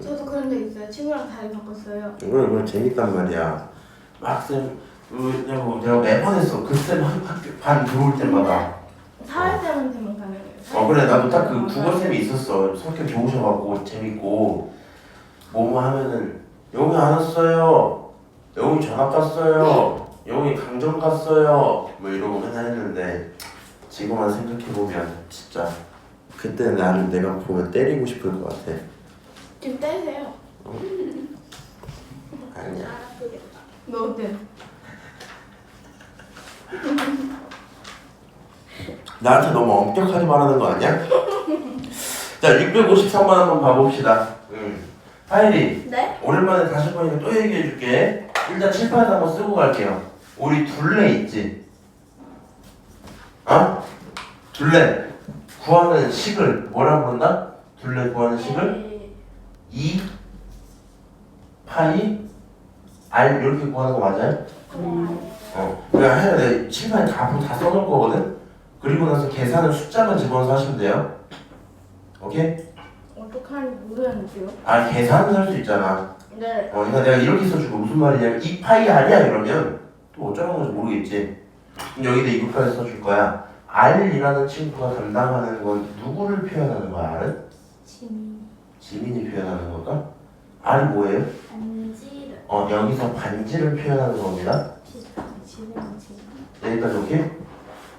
저도 그런 적 있어요. 친구랑 다리 바꿨어요. 그걸 재밌단 말이야. 막쌤 내가 매번 했어. 그쌤 학교 반 들어올 때마다. 사회생한테만 가능해요. 그래 나도 딱 그 국어쌤이 있었어. 성격 좋으셔갖고 재밌고 뭐뭐 하면은 영희 안 왔어요. 영희 전학 갔어요. 영희 강정 갔어요. 뭐 이러고 맨날 했는데 지금만 생각해보면 진짜 그때 나를 내가 보면 때리고 싶을 것 같아. 지금 떼세요. 아니야. 너 어때? 나한테 너무 엄격하게 말하는 거 아니야? 자 653번 한번 봐봅시다. 하일이 네? 오랜만에 다시 보니까 또 얘기해줄게. 일단 칠판에 한번 쓰고 갈게요. 우리 둘레 있지? 둘레 구하는 식을 뭐라 부른다? 둘레 구하는 식을 2 파이 R 이렇게 구하는 거 맞아요? 그냥 해야 돼. 칠판에 다 써놓을 거거든? 그리고 나서 계산은 숫자만 집어넣어서 하시면 돼요. 오케이? 어떡하는지 모르겠는데요. 계산은 할 수 있잖아. 네. 그러니까 내가 이렇게 써주고 무슨 말이냐면 2파이 R이야 이러면 또 어쩌라는 건지 모르겠지. 그럼 여기다 2곱하기 써줄 거야. R이라는 친구가 담당하는 건 누구를 표현하는 거야? R은? 지민이 표현하는 건가? R이 뭐예요? 반지를. 여기서 반지를 표현하는 겁니다. 여기까지 오케이?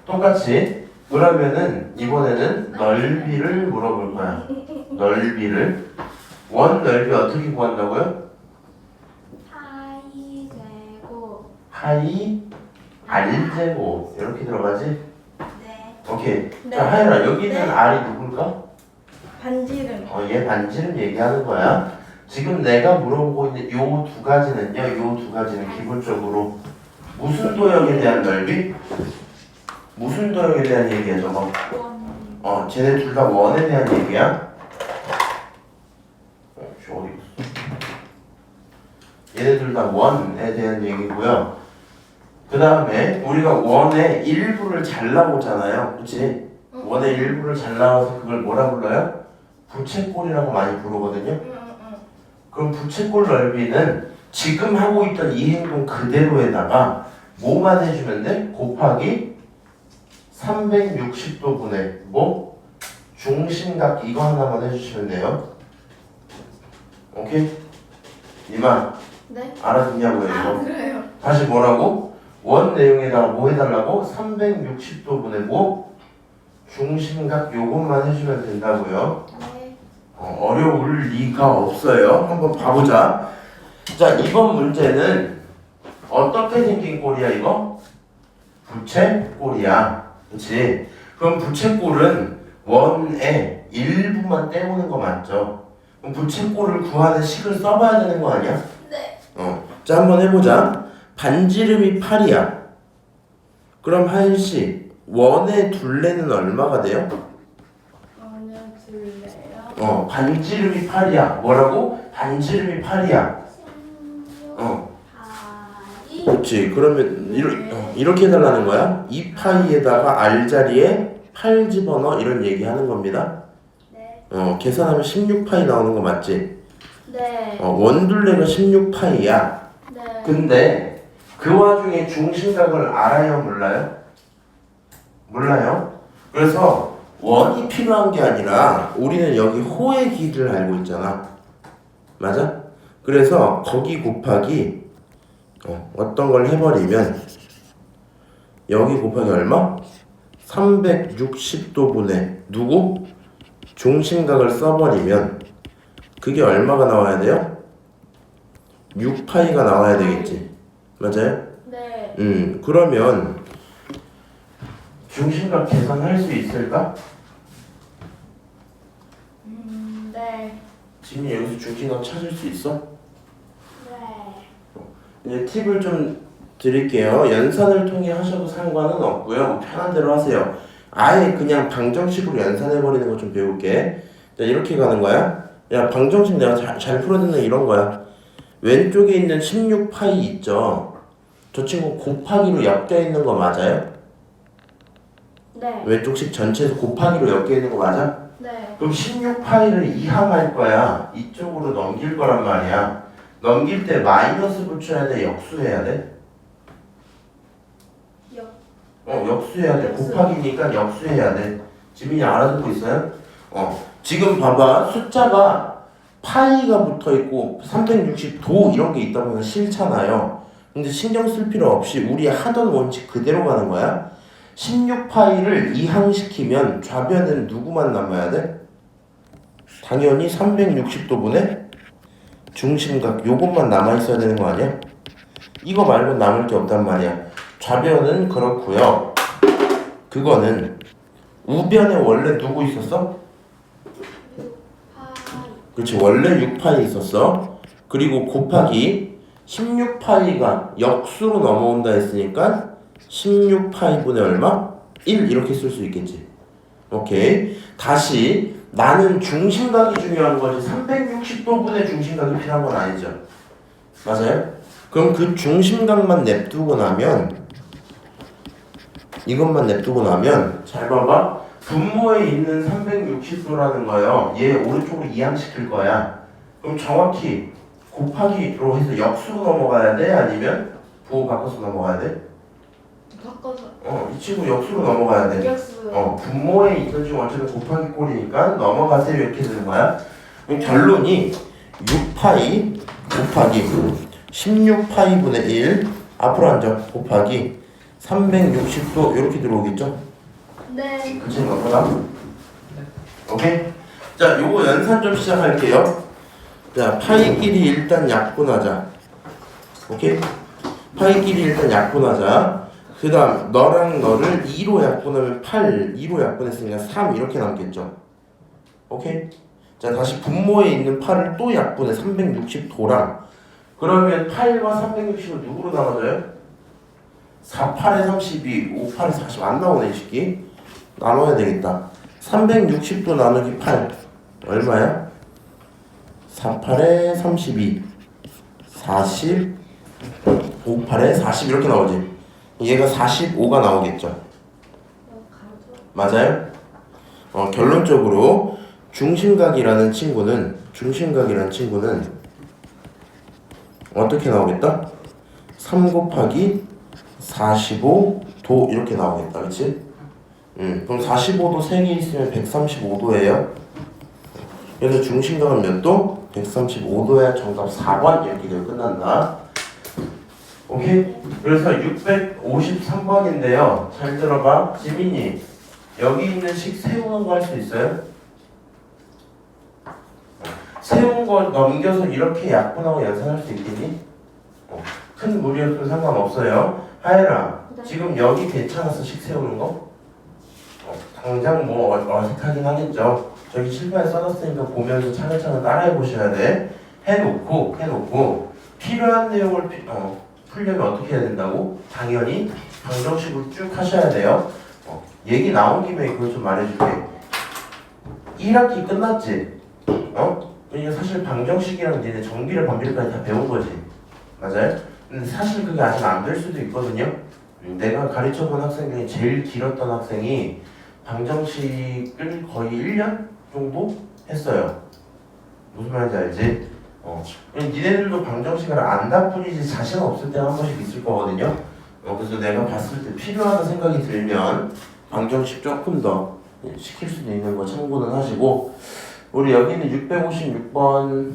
똑같이 그러면은 이번에는 넓이를 물어볼 거야. 넓이를 원 넓이 어떻게 구한다고요? 파이 제곱. 파이 R 제곱 이렇게 들어가지? 네. 오케이. 네. 자 하연아 여기는 네. R이 누굴까? 반지름. 얘 반지름 얘기하는 거야. 지금 내가 물어보고 있는 요 두 가지는요. 요 두 가지는 기본적으로 무슨 도형에 대한 넓이? 무슨 도형에 대한 얘기야 저거? 쟤네 둘 다 원에 대한 얘기야. 어디 있어? 얘네들 다 원에 대한 얘기고요. 그 다음에 우리가 원의 일부를 잘라오잖아요. 그치? 원의 일부를 잘라와서 그걸 뭐라 불러요? 부채꼴이라고 많이 부르거든요. 그럼 부채꼴 넓이는 지금 하고 있던 이 행동 그대로에다가 뭐만 해주면 돼? 곱하기 360도 분의 뭐? 중심각 이거 하나만 해주시면 돼요. 오케이? 이만 네? 알아듣냐고요 이거? 그래요. 다시 뭐라고? 원 내용에다가 뭐 해달라고? 360도 분의 뭐? 중심각 요것만 해주면 된다고요. 네. 어려울 리가 없어요. 한번 봐보자. 자 이번 문제는 어떻게 생긴 꼴이야 이거? 부채꼴이야. 그치? 그럼 부채꼴은 원의 일부만 떼우는 거 맞죠? 그럼 부채꼴을 구하는 식을 써봐야 되는 거 아니야? 네. 자 한번 해보자. 반지름이 8이야. 그럼 하인씨 원의 둘레는 얼마가 돼요? 어느 둘래요? 반지름이 8이야. 뭐라고? 반지름이 8이야. 16파이. 그렇지. 그러면 이렇게 해달라는 거야. 2파이에다가 R 자리에 8 집어넣어 이런 얘기 하는 겁니다. 네. 계산하면 16파이 나오는 거 맞지? 네. 원둘레가 16파이야. 네. 근데 그 와중에 중심각을 알아요? 몰라요? 몰라요? 그래서 원이 필요한 게 아니라 우리는 여기 호의 길이를 알고 있잖아. 맞아? 그래서 거기 곱하기 어떤 걸 해버리면 여기 곱하기 얼마? 360도 분의 누구? 중심각을 써버리면 그게 얼마가 나와야 돼요? 6파이가 나와야 되겠지. 맞아요? 네. 그러면 중심각 계산할 수 있을까? 네. 지민이 여기서 중심각 찾을 수 있어? 네. 이제 팁을 좀 드릴게요. 연산을 통해 하셔도 상관은 없고요. 뭐 편한 대로 하세요. 아예 그냥 방정식으로 연산해버리는 거 좀 배울게. 자, 이렇게 가는 거야. 야, 방정식 내가 잘 풀어듣는 이런 거야. 왼쪽에 있는 16파이 있죠? 저 친구 곱하기로 엮여 있는 거 맞아요? 네. 왼쪽식 전체에서 곱하기로 엮여 있는 거 맞아? 네. 그럼 16파이를 이항할 거야. 이쪽으로 반대쪽으로 넘길 거란 말이야. 넘길 때 마이너스 붙여야 돼? 역수해야 돼? 역수해야 돼. 역수. 곱하기니까 역수해야 돼. 지민이 알아듣고 있어요? 지금 봐봐. 숫자가 파이가 붙어있고 360도 이런 게 있다 보면 싫잖아요. 근데 신경 쓸 필요 없이 우리 하던 원칙 그대로 가는 거야. 16파이를 이항시키면 좌변은 누구만 남아야 돼? 당연히 360도분의 중심각 요것만 남아있어야 되는 거 아니야? 이거 말고 남을 게 없단 말이야. 좌변은 그렇고요. 그거는 우변에 원래 누구 있었어? 6파이. 그렇지, 원래 6파이 있었어. 그리고 곱하기 16파이가 역수로 넘어온다 했으니까 16파이분의 얼마? 1 이렇게 쓸 수 있겠지. 오케이. 다시 나는 중심각이 중요한 거지 360도분의 중심각이 필요한 건 아니죠. 맞아요? 그럼 그 중심각만 냅두고 나면 이것만 냅두고 나면 잘 봐봐. 분모에 있는 360도라는 거예요. 얘 오른쪽으로 이항시킬 거야. 그럼 정확히 곱하기로 해서 역수로 넘어가야 돼? 아니면 부호 바꿔서 넘어가야 돼? 바꿔서. 이 친구 역수로 넘어가야 돼. 역수. 분모에 있던 지금 어차피 곱하기 꼴이니까 넘어가세요 이렇게 되는 거야. 그럼 결론이 6파이 곱하기 16파이분의 1 앞으로 앉아 곱하기 360도 이렇게 들어오겠죠? 네. 그치 이거보다? 오케이? 자 요거 연산 좀 시작할게요. 자 파이끼리 일단 약분하자. 오케이? 파이끼리 일단 약분하자. 그 다음 너랑 너를 2로 약분하면 8 2로 약분했으니까 3 이렇게 남겠죠. 오케이? 자 다시 분모에 있는 8을 또 약분해 360도랑 그러면 8과 360은 누구로 나눠져요? 4, 8에 32, 5, 8에 40 안 나오네 이 새끼. 나눠야 되겠다. 360도 나누기 8 얼마야? 4, 8에 32 40 5, 8에 40 이렇게 나오지. 얘가 45가 나오겠죠. 맞아요? 결론적으로 중심각이라는 친구는 어떻게 나오겠다? 3 곱하기 45도 이렇게 나오겠다. 그치? 그럼 45도 3개 있으면 135도예요. 그래서 중심각은 몇 도? 135도야. 정답 4번 이렇게 되면 끝난다. 오케이? 그래서 653번인데요. 잘 들어봐. 지민이 여기 있는 식 세우는 거 할 수 있어요? 세운 거 넘겨서 이렇게 약분하고 연산할 수 있겠니? 큰 무리였으면 상관없어요. 하예라, 네. 지금 여기 괜찮았어? 식 세우는 거? 당장 뭐 어색하긴 하겠죠. 저기 칠판에 써놨으니까 보면서 차근차근 따라해 보셔야 돼. 해놓고 필요한 내용을 풀려면 어떻게 해야 된다고? 당연히 방정식으로 쭉 하셔야 돼요. 얘기 나온 김에 그걸 좀 말해줄게. 1학기 끝났지? 그러니까 사실 방정식이랑 니네 정비례 반비례까지 다 배운 거지. 맞아요? 근데 사실 그게 아직 안 될 수도 있거든요. 내가 가르쳐본 학생 중에 제일 길었던 학생이 방정식을 거의 1년 정도 했어요. 무슨 말인지 알지? 니네들도 방정식을 안다 뿐이지 자신 없을 때 한 번씩 있을 거거든요. 그래서 내가 봤을 때 필요하다 생각이 들면 방정식 조금 더 시킬 수도 있는 거 참고는 하시고, 우리 여기는 656번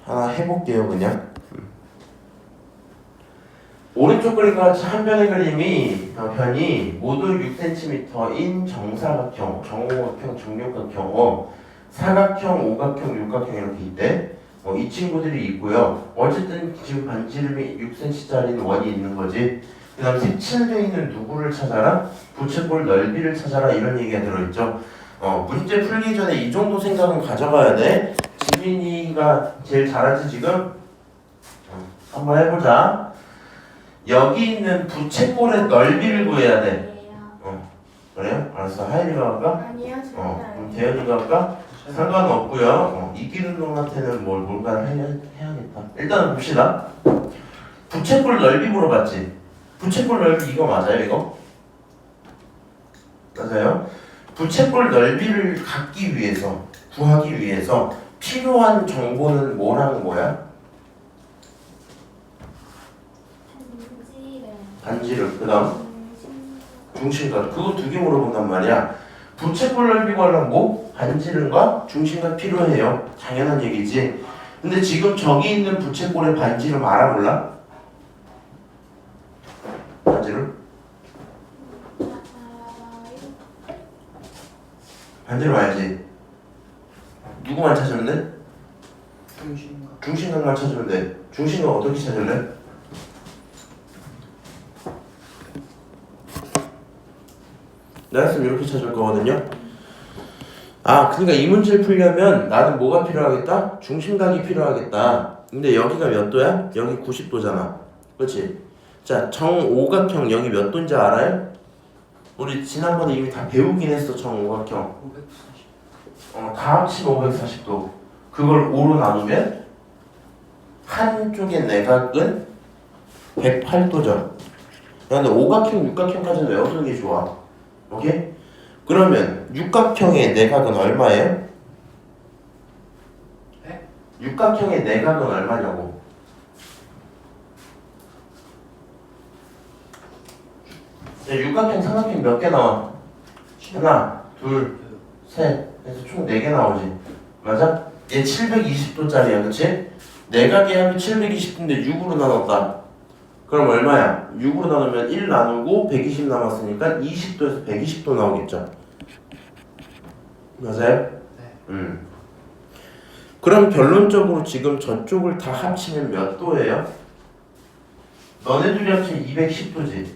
하나 해볼게요. 그냥 오른쪽 그림과 같이 한 변의 그림이 변이 모두 6cm인 정사각형, 정오각형, 정육각형, 사각형, 오각형, 육각형 이렇게 있대. 이 친구들이 있고요. 어쨌든 지금 반지름이 6cm짜리는 원이 있는 거지. 그 다음 색칠되어 있는 누구를 찾아라? 부채꼴 넓이를 찾아라. 이런 얘기가 들어있죠. 문제 풀기 전에 이 정도 생각은 가져가야 돼. 지민이가 제일 잘하지 지금? 한번 해보자. 여기 있는 부채꼴의 넓이를 구해야 돼. 그래요? 알았어. 하율이가 할까? 아니요, 그럼 대현이가 할까? 상관없고요. 이기는 놈한테는 뭘까 해야겠다. 일단은 봅시다. 부채꼴 넓이 물어봤지? 부채꼴 넓이 이거 맞아요? 이거? 맞아요? 부채꼴 넓이를 구하기 위해서 필요한 정보는 뭐랑 뭐야? 반지름. 그 다음 중심각. 그거 두 개 물어본단 말이야. 부채꼴 넓이 구하려면 뭐? 반지름과 중심각 필요해요. 당연한 얘기지. 근데 지금 저기 있는 부채꼴의 반지름 알아 몰라? 반지름? 반지름 알지? 누구만 찾으면 돼? 중심각. 중심각만 찾으면 돼. 중심각 어떻게 찾을래? 나였으면 이렇게 찾을 거거든요. 아, 그러니까 이 문제를 풀려면 나는 뭐가 필요하겠다? 중심각이 필요하겠다. 근데 여기가 몇 도야? 여기 90도잖아. 그렇지? 자, 정오각형 여기 몇 도인지 알아요? 우리 지난번에 이미 다 배우긴 했어. 정오각형. 540. 다 합치면 540도. 그걸 5로 나누면 한쪽의 내각은 108도죠. 근데 오각형, 육각형까지는 외워두는 게 좋아. 오케이? 그러면 육각형의 내각은 얼마예요? 네? 육각형의 내각은 얼마냐고. 육각형, 삼각형 몇 개 나와? 하나, 둘, 셋. 그래서 총 4개 나오지. 맞아? 얘 720도짜리야, 그치? 내각의 합이 720도인데 6으로 나눴다. 그럼 얼마야? 6으로 나누면 1 나누고 120 남았으니까 20도에서 120도 나오겠죠. 맞아요? 네. 그럼 결론적으로 지금 저쪽을 다 합치면 몇 도예요? 너네 둘이 합치면 210도지.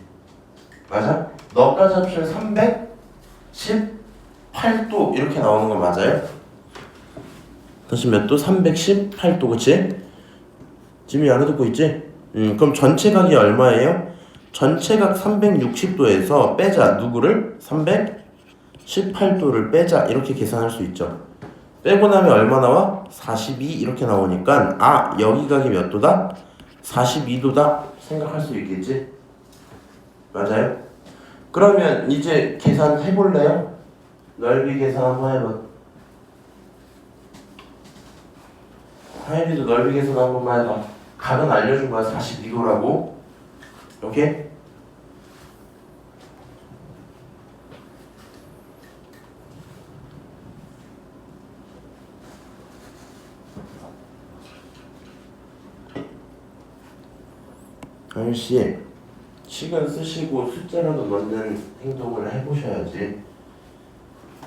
맞아? 너까지 합치면 318도 이렇게 나오는 거 맞아요? 다시 몇 도? 318도, 그치? 지금 알아듣고 있지? 그럼 전체각이 얼마예요? 전체각 360도에서 빼자. 누구를? 318도를 빼자. 이렇게 계산할 수 있죠. 빼고 나면 얼마 나와? 42 이렇게 나오니까 아, 여기 각이 몇 도다? 42도다 생각할 수 있겠지? 맞아요? 그러면 이제 계산해 볼래요? 넓이 계산 한번 해봐. 하율이도 넓이 계산 한 번만 해봐. 각은 알려준 거야. 42도라고. 오케이? 하율씨, 시간 쓰시고 숫자라도 넣는 행동을 해보셔야지.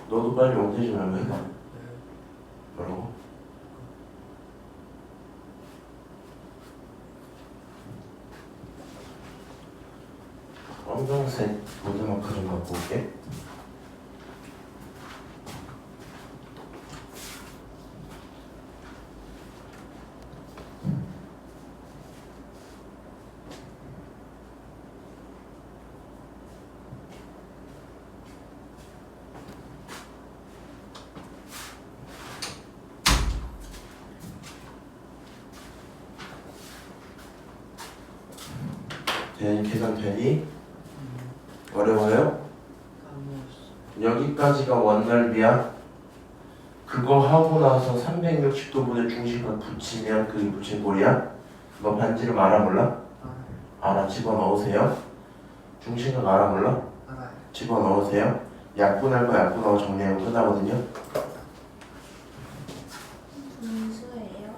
너도 빨리 엉태지 말고 해봐. 뭐라고? 검정색 보드마크 좀 갖고 올게. 계산 되니? 어려워요? 여기까지가 원넓이야. 그거 하고 나서 360도분의 중심을 붙이면 그게 부채꼴이야. 너 반지름 알아 몰라? 알아. 집어넣으세요. 중심각 알아 몰라? 알아요. 집어넣으세요. 약분할 거 약분하고 정리하면 끝나거든요. 분수예요?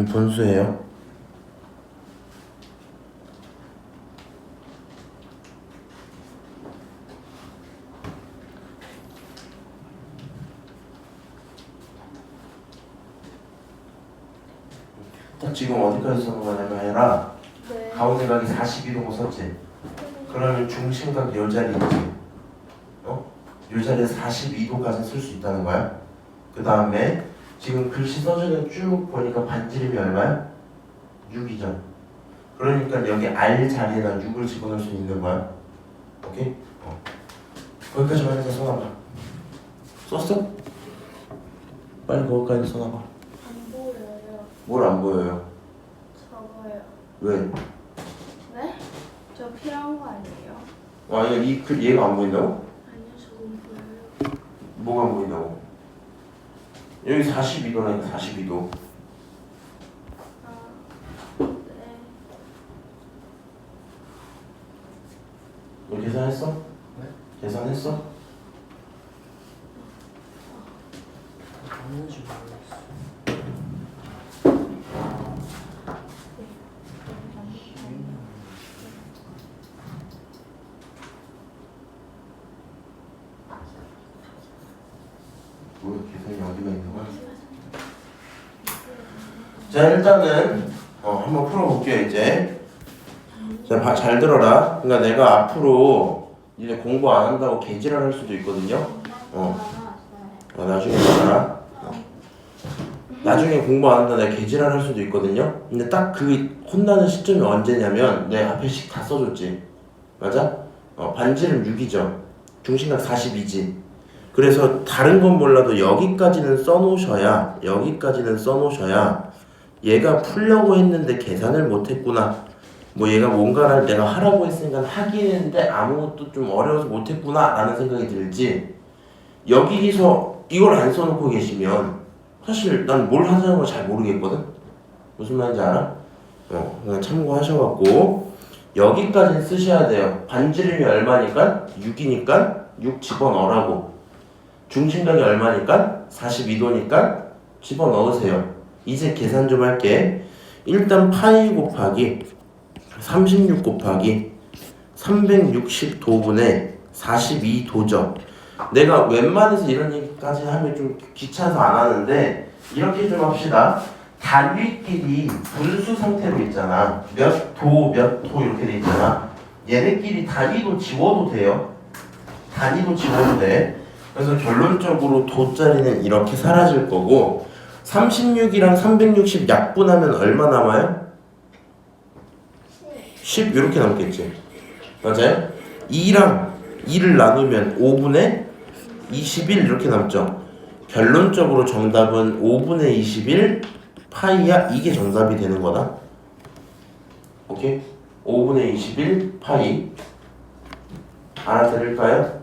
분수예요. 딱 지금 어디까지 쓰는 거냐면 해라. 네. 가운데 각이 42도고 썼지. 그러면 중심각 요 자리 있지. 요 자리에 42도까지 쓸 수 있다는 거야. 그 다음에 지금 글씨 써주는 쭉 보니까 반지름이 얼마야? 6이죠. 그러니까 여기 R 자리에다 6을 집어넣을 수 있는 거야. 오케이? 거기까지만 해서 써놔봐. 썼어? 빨리 거기까지 써놔봐. 안 보여요. 뭘 안 보여요? 저거요. 왜? 네? 저 필요한 거 아니에요? 아니 이 얘가 안 보인다고? 아니요, 저건 보여요. 뭐가 안 보인다고? 여기 42도라니까 42도. 네. 너 계산했어? 네? 계산했어? 하는지 모르겠어. 뭐야 계산이 어디가 있는 거야? 자 일단은 한번 풀어볼게요 이제. 자 잘 들어라. 그러니까 내가 앞으로 이제 공부 안 한다고 개지랄 할 수도 있거든요. 나중에 봐라. 나중에 공부 안 한다 내가 개지랄 할 수도 있거든요. 근데 딱 그 혼나는 시점이 언제냐면 내 앞에 식 다 써줬지. 맞아? 반지름 6이죠. 중심각 42지. 그래서 다른 건 몰라도 여기까지는 써놓으셔야 얘가 풀려고 했는데 계산을 못했구나. 뭐 얘가 뭔가를 내가 하라고 했으니까 하긴 했는데 아무것도 좀 어려워서 못했구나 라는 생각이 들지. 여기서 이걸 안 써놓고 계시면 사실 난 뭘 하자는 걸 잘 모르겠거든. 무슨 말인지 알아? 그냥 참고하셔갖고 여기까지는 쓰셔야 돼요. 반지름이 얼마니까? 6이니까 6 집어넣으라고. 중심각이 얼마니까? 42도니까 집어넣으세요. 이제 계산 좀 할게. 일단 파이 곱하기 36 곱하기 360도분의 42도죠. 내가 웬만해서 이런 얘기까지 하면 좀 귀찮아서 안 하는데 이렇게 좀 합시다. 단위끼리 분수 상태로 있잖아. 몇 도 이렇게 돼 있잖아. 얘네끼리 단위도 지워도 돼요. 단위도 지워도 돼. 그래서 결론적으로 도짜리는 이렇게 사라질 거고 36이랑 360 약분하면 얼마 남아요? 10 이렇게 남겠지. 맞아요? 2랑 2를 나누면 5분의 21 이렇게 남죠. 결론적으로 정답은 5분의 21 파이야. 이게 정답이 되는 거다. 오케이? 5분의 21 파이. 알아들을까요?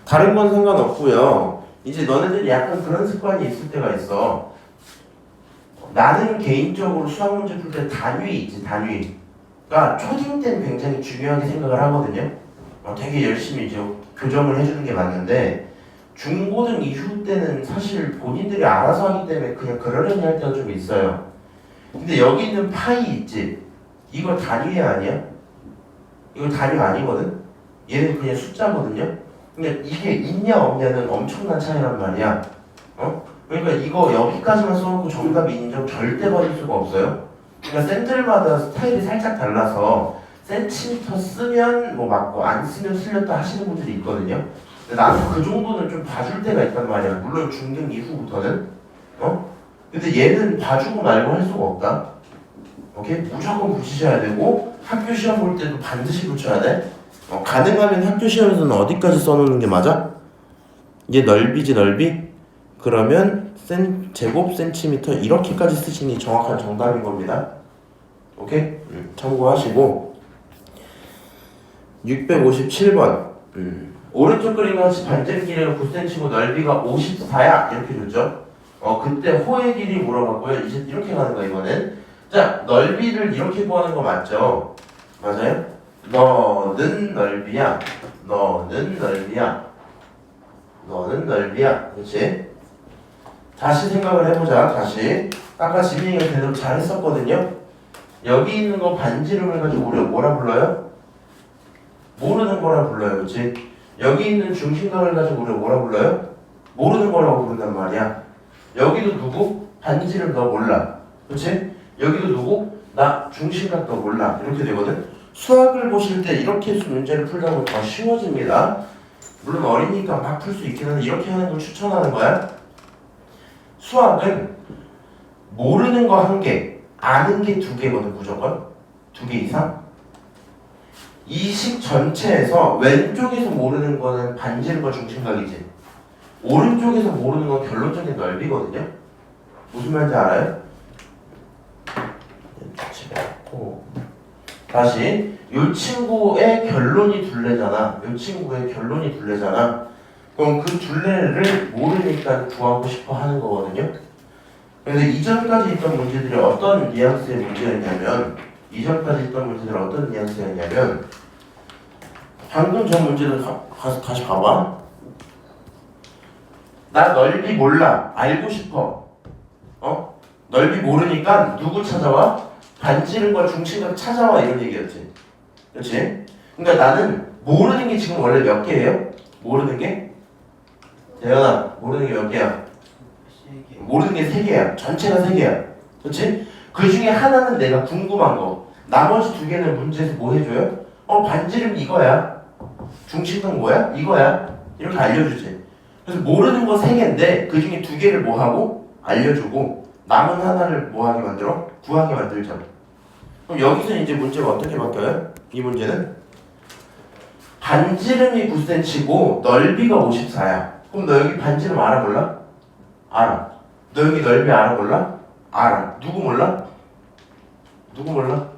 다른 건 상관없고요. 이제 너네들이 약간 그런 습관이 있을 때가 있어. 나는 개인적으로 수학 문제 풀 때 단위 있지, 단위가 초딩 때는 굉장히 중요하게 생각을 하거든요. 되게 열심히 이제 교정을 해주는 게 맞는데 중고등 이후 때는 사실 본인들이 알아서 하기 때문에 그냥 그러려니 할 때가 좀 있어요. 근데 여기 있는 파이 있지? 이거 단위 아니야? 이거 단위 아니거든? 얘는 그냥 숫자거든요? 근데 이게 있냐 없냐는 엄청난 차이란 말이야. 그러니까 이거 여기까지만 써놓고 정답이 인정 절대 받을 수가 없어요. 그러니까 쌤들마다 스타일이 살짝 달라서 센티미터 쓰면 뭐 맞고 안 쓰면 틀렸다 하시는 분들이 있거든요. 근데 나는 그 정도는 좀 봐줄 때가 있단 말이야. 물론 중등 이후부터는. 근데 얘는 봐주고 말고 할 수가 없다. 오케이? 무조건 붙이셔야 되고 학교 시험 볼 때도 반드시 붙여야 돼. 가능하면 학교 시험에서는 어디까지 써놓는 게 맞아? 이게 넓이지 넓이? 그러면 제곱 센티미터 이렇게까지 쓰시는 게 정확한 정답인 겁니다. 오케이? 참고하시고 657번 오른쪽 그림과 같이 반지름 길이가 9cm고 넓이가 54야 이렇게 줬죠. 그때 호의 길이 물어봤고요. 이제 이렇게 가는 거야 이거는. 자, 넓이를 이렇게 구하는 거 맞죠? 맞아요? 너는 넓이야. 너는 넓이야. 그렇지? 다시 생각을 해보자. 다시. 아까 지민이가 제대로 잘 했었거든요. 여기 있는 거 반지름을 가지고 우리가 뭐라 불러요? 모르는 거라 불러요. 그렇지? 여기 있는 중심각을 가지고 우리가 뭐라 불러요? 모르는 거라고 부른단 말이야. 여기도 누구? 반지름 너 몰라. 그렇지? 여기도 누구? 나 중심각 너 몰라. 이렇게 되거든. 수학을 보실 때 이렇게 문제를 풀려면 더 쉬워집니다. 물론 어리니까 막 풀 수 있긴 한데 이렇게 하는 걸 추천하는 거야. 수학은 모르는 거 1개, 아는 게 2개거든 무조건. 2개 이상. 이 식 전체에서 왼쪽에서 모르는 거는 반지름과 중심각이지. 오른쪽에서 모르는 건 결론적인 넓이거든요. 무슨 말인지 알아요? 다시 이 친구의 결론이 둘레잖아. 그럼 그 둘레를 모르니까 구하고 싶어 하는 거거든요. 근데 이전까지 있던 문제들이 어떤 뉘앙스의 문제였냐면 방금 저 문제를 다시 봐봐. 나 넓이 몰라. 알고 싶어. 넓이 모르니까 누구 찾아와? 반지름과 중심각 찾아와 이런 얘기였지. 그렇지? 그러니까 나는 모르는 게 지금 원래 몇 개예요? 모르는 게? 대현아, 모르는 게 몇 개야? 모르는 게 3개야. 전체가 3개야. 그렇지? 그 중에 하나는 내가 궁금한 거. 나머지 2개는 문제에서 뭐 해줘요? 반지름 이거야. 중심각 뭐야? 이거야. 이렇게 알려주지. 그래서 모르는 거 3개인데 그 중에 2개를 뭐 하고? 알려주고 남은 하나를 뭐 하게 만들어? 구하게 만들자. 그럼 여기서 이제 문제가 어떻게 바뀌어요? 이 문제는 반지름이 9cm고 넓이가 54야. 그럼 너 여기 반지름 알아 몰라? 알아. 너 여기 넓이 알아 몰라? 알아. 누구 몰라? 누구 몰라?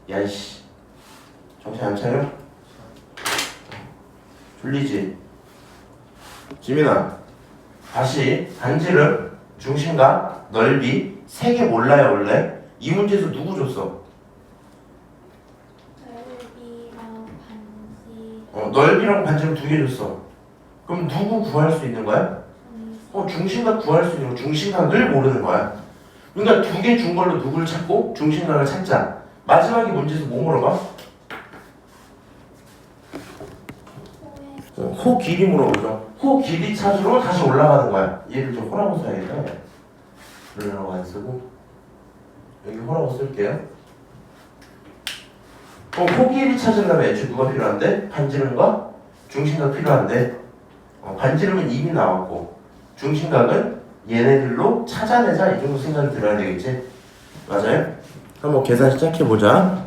야이씨, 정신 안 차려? 졸리지? 지민아, 다시 반지름, 중심각, 넓이 3개 몰라요 원래? 이 문제에서 누구 줬어? 넓이랑 반지름 2개 줬어. 그럼 누구 구할 수 있는 거야? 중심각 구할 수 있는 거. 중심각을 모르는 거야. 그러니까 2개 준 걸로 누구를 찾고 중심각을 찾자. 마지막에 문제에서 뭐 물어봐? 호 길이 물어보죠. 호 길이 찾으러 다시 올라가는 거야. 얘를 좀 호라고 써야겠다. 그러려고 안 쓰고 여기 호라고 쓸게요. 호 길이 찾으려면 애초에 누가 필요한데? 반지름과 중심각 필요한데 반지름은 이미 나왔고 중심각은 얘네들로 찾아내자 이 정도 생각이 들어야 되겠지? 맞아요? 한번 계산 시작해보자.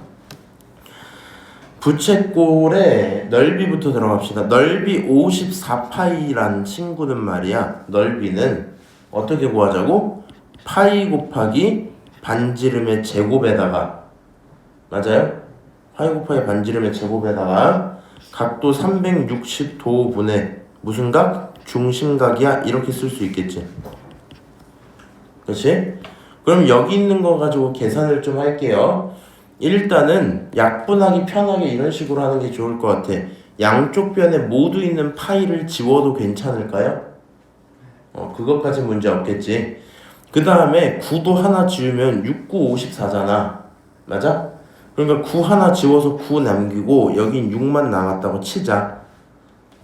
부채꼴의 넓이부터 들어갑시다. 넓이 54파이란 친구는 말이야. 넓이는 어떻게 구하자고? 파이 곱하기 반지름의 제곱에다가 맞아요? 파이 곱하기 반지름의 제곱에다가 각도 360도분의 무슨 각? 중심각이야. 이렇게 쓸 수 있겠지. 그렇지? 그럼 여기 있는 거 가지고 계산을 좀 할게요. 일단은 약분하기 편하게 이런 식으로 하는 게 좋을 것 같아. 양쪽 변에 모두 있는 파이를 지워도 괜찮을까요? 그것까지 문제 없겠지. 그 다음에 9도 하나 지우면 6, 9, 54잖아. 맞아? 그러니까 9 하나 지워서 9 남기고 여긴 6만 남았다고 치자.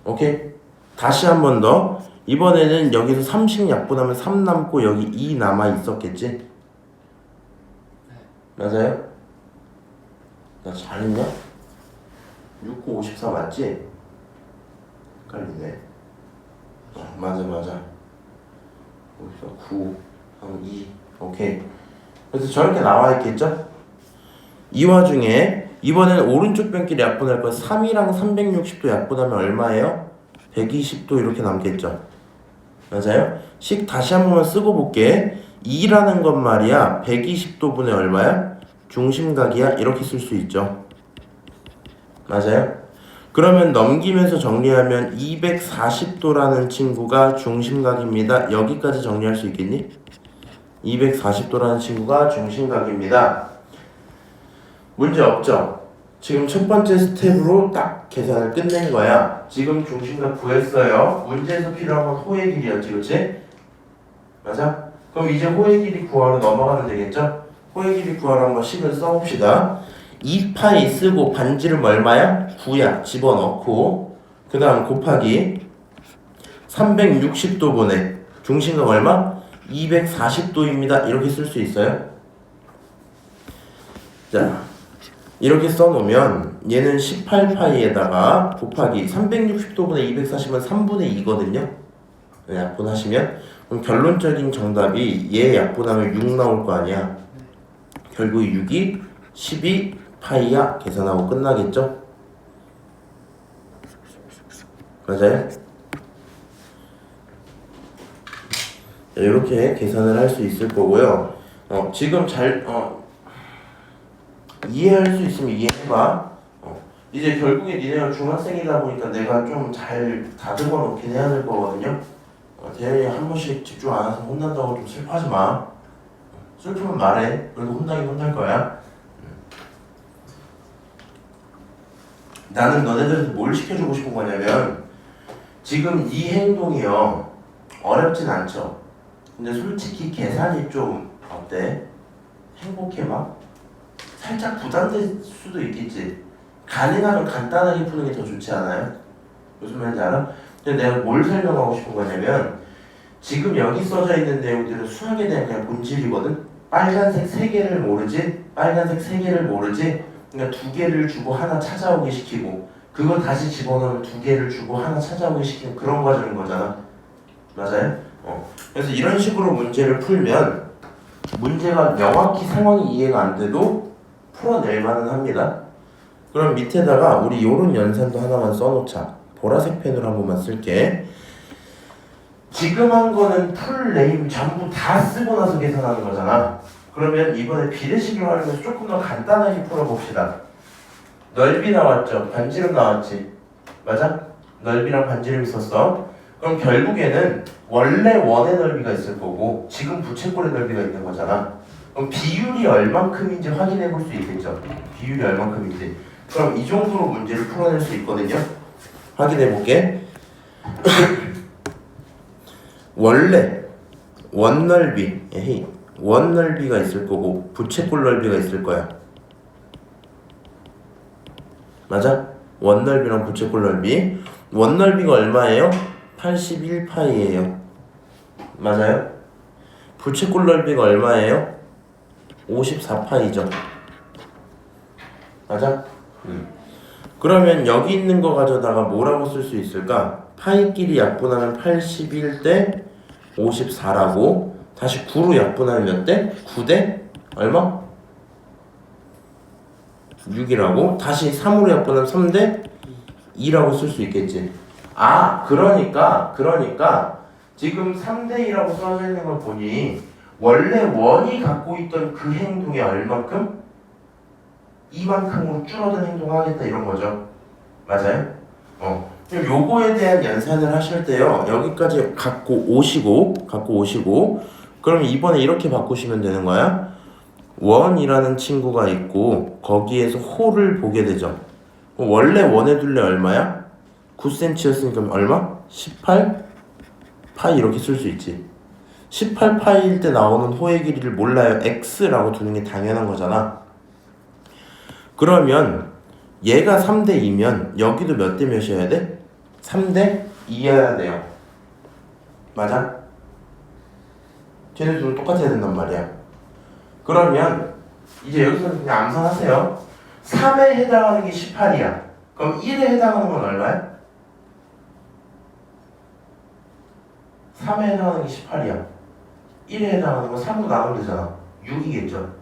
오케이? 다시 한 번 더. 이번에는 여기서 30 약분하면 3 남고 여기 2 남아 있었겠지? 맞아요? 나 잘했냐? 6, 9, 54 맞지? 헷갈리네. 맞아. 여기서 9, 2, 오케이. 그래서 저렇게 나와 있겠죠? 이 와중에 이번에는 오른쪽 변끼리 약분할 거야. 3이랑 360도 약분하면 얼마예요? 120도 이렇게 남겠죠? 맞아요? 식 다시 한 번만 쓰고 볼게. 2라는 건 말이야 120도분의 얼마야? 중심각이야? 이렇게 쓸 수 있죠. 맞아요? 그러면 넘기면서 정리하면 240도라는 친구가 중심각입니다. 여기까지 정리할 수 있겠니? 240도라는 친구가 중심각입니다. 문제 없죠? 지금 첫 번째 스텝으로 딱 계산을 끝낸 거야. 지금 중심각 구했어요. 문제에서 필요한 건 호의 길이였지, 그렇지? 맞아? 그럼 이제 호의 길이 구하러 넘어가면 되겠죠? 호의 길이 구하러 한번 식을 써봅시다. 2파이 쓰고 반지름 얼마야? 9야. 집어넣고 그 다음 곱하기 360도분의 중심각 얼마? 240도입니다. 이렇게 쓸 수 있어요? 자, 이렇게 써놓으면 얘는 18파이에다가 곱하기 360도분의 240은 3분의 2거든요. 약분하시면 그럼 결론적인 정답이 얘 약분하면 6 나올 거 아니야. 결국 6이 12파이야. 계산하고 끝나겠죠? 맞아요? 이렇게 계산을 할 수 있을 거고요. 지금 잘 이해할 수 있으면 이해해봐. 이제 결국에 니네가 중학생이다 보니까 내가 좀 잘 다듬어 놓긴 해야 될 거거든요. 대현이 한 번씩 집중 안 해서 혼난다고 좀 슬퍼하지 마. 슬프면 말해. 그래도 혼나긴 혼날 거야. 나는 너네들한테 뭘 시켜주고 싶은 거냐면 지금 이 행동이요 어렵진 않죠. 근데 솔직히 계산이 좀 어때? 행복해 막? 살짝 부담될 수도 있겠지. 가능하면 간단하게 푸는 게 더 좋지 않아요? 무슨 말인지 알아? 근데 내가 뭘 설명하고 싶은 거냐면 지금 여기 써져 있는 내용들은 수학에 대한 그냥 본질이거든? 빨간색 3개를 모르지? 빨간색 3개를 모르지? 그러니까 2개를 주고 하나 찾아오게 시키고 그거 다시 집어넣으면 2개를 주고 하나 찾아오게 시키는 그런 과정인 거잖아. 맞아요? 그래서 이런 식으로 문제를 풀면 문제가 명확히 상황이 이해가 안 돼도 풀어낼 만은 합니다. 그럼 밑에다가 우리 요런 연산도 하나만 써놓자. 보라색 펜으로 한 번만 쓸게. 지금 한 거는 풀 네임 전부 다 쓰고 나서 계산하는 거잖아. 그러면 이번에 비례식을 활용해서 조금 더 간단하게 풀어봅시다. 넓이 나왔죠? 반지름 나왔지? 맞아? 넓이랑 반지름 있었어. 그럼 결국에는 원래 원의 넓이가 있을 거고 지금 부채꼴의 넓이가 있는 거잖아. 그럼 비율이 얼만큼인지 확인해 볼 수 있겠죠? 비율이 얼만큼인지. 그럼 이 정도로 문제를 풀어낼 수 있거든요. 확인해 볼게. 원래 원 넓이, 원 넓이가 있을 거고 부채꼴 넓이가 있을 거야. 맞아? 원 넓이랑 부채꼴 넓이. 원 넓이가 얼마예요? 81파이예요. 맞아요? 부채꼴 넓이가 얼마예요? 54파이죠. 맞아? 그러면 여기 있는 거 가져다가 뭐라고 쓸 수 있을까? 파이끼리 약분하면 81대 54라고. 다시 9로 약분하면 몇 대? 9대 얼마? 6이라고. 다시 3으로 약분하면 3대 2라고 쓸 수 있겠지. 아, 그러니까 지금 3대 2라고 써져 있는 걸 보니 원래 원이 갖고 있던 그 행동이 얼만큼? 이만큼으로 줄어든 행동을 하겠다 이런 거죠. 맞아요? 그럼 요거에 대한 연산을 하실 때요. 여기까지 갖고 오시고 그럼 이번에 이렇게 바꾸시면 되는 거야. 원이라는 친구가 있고 거기에서 호를 보게 되죠. 원래 원의 둘레 얼마야? 9cm였으니까 얼마? 18파이 이렇게 쓸 수 있지. 18파이일 때 나오는 호의 길이를 몰라요. x라고 두는 게 당연한 거잖아. 그러면 얘가 3대 2면 여기도 몇 대 몇이어야 돼? 3대 2여야 돼요. 맞아? 쟤네 둘은 똑같아야 된단 말이야. 그러면 이제 여기서 그냥 암산하세요. 3에 해당하는 게 18이야. 그럼 1에 해당하는 건 얼마야? 3에 해당하는 게 18이야. 1에 해당하는 건 3으로 나누면 되잖아. 6이겠죠.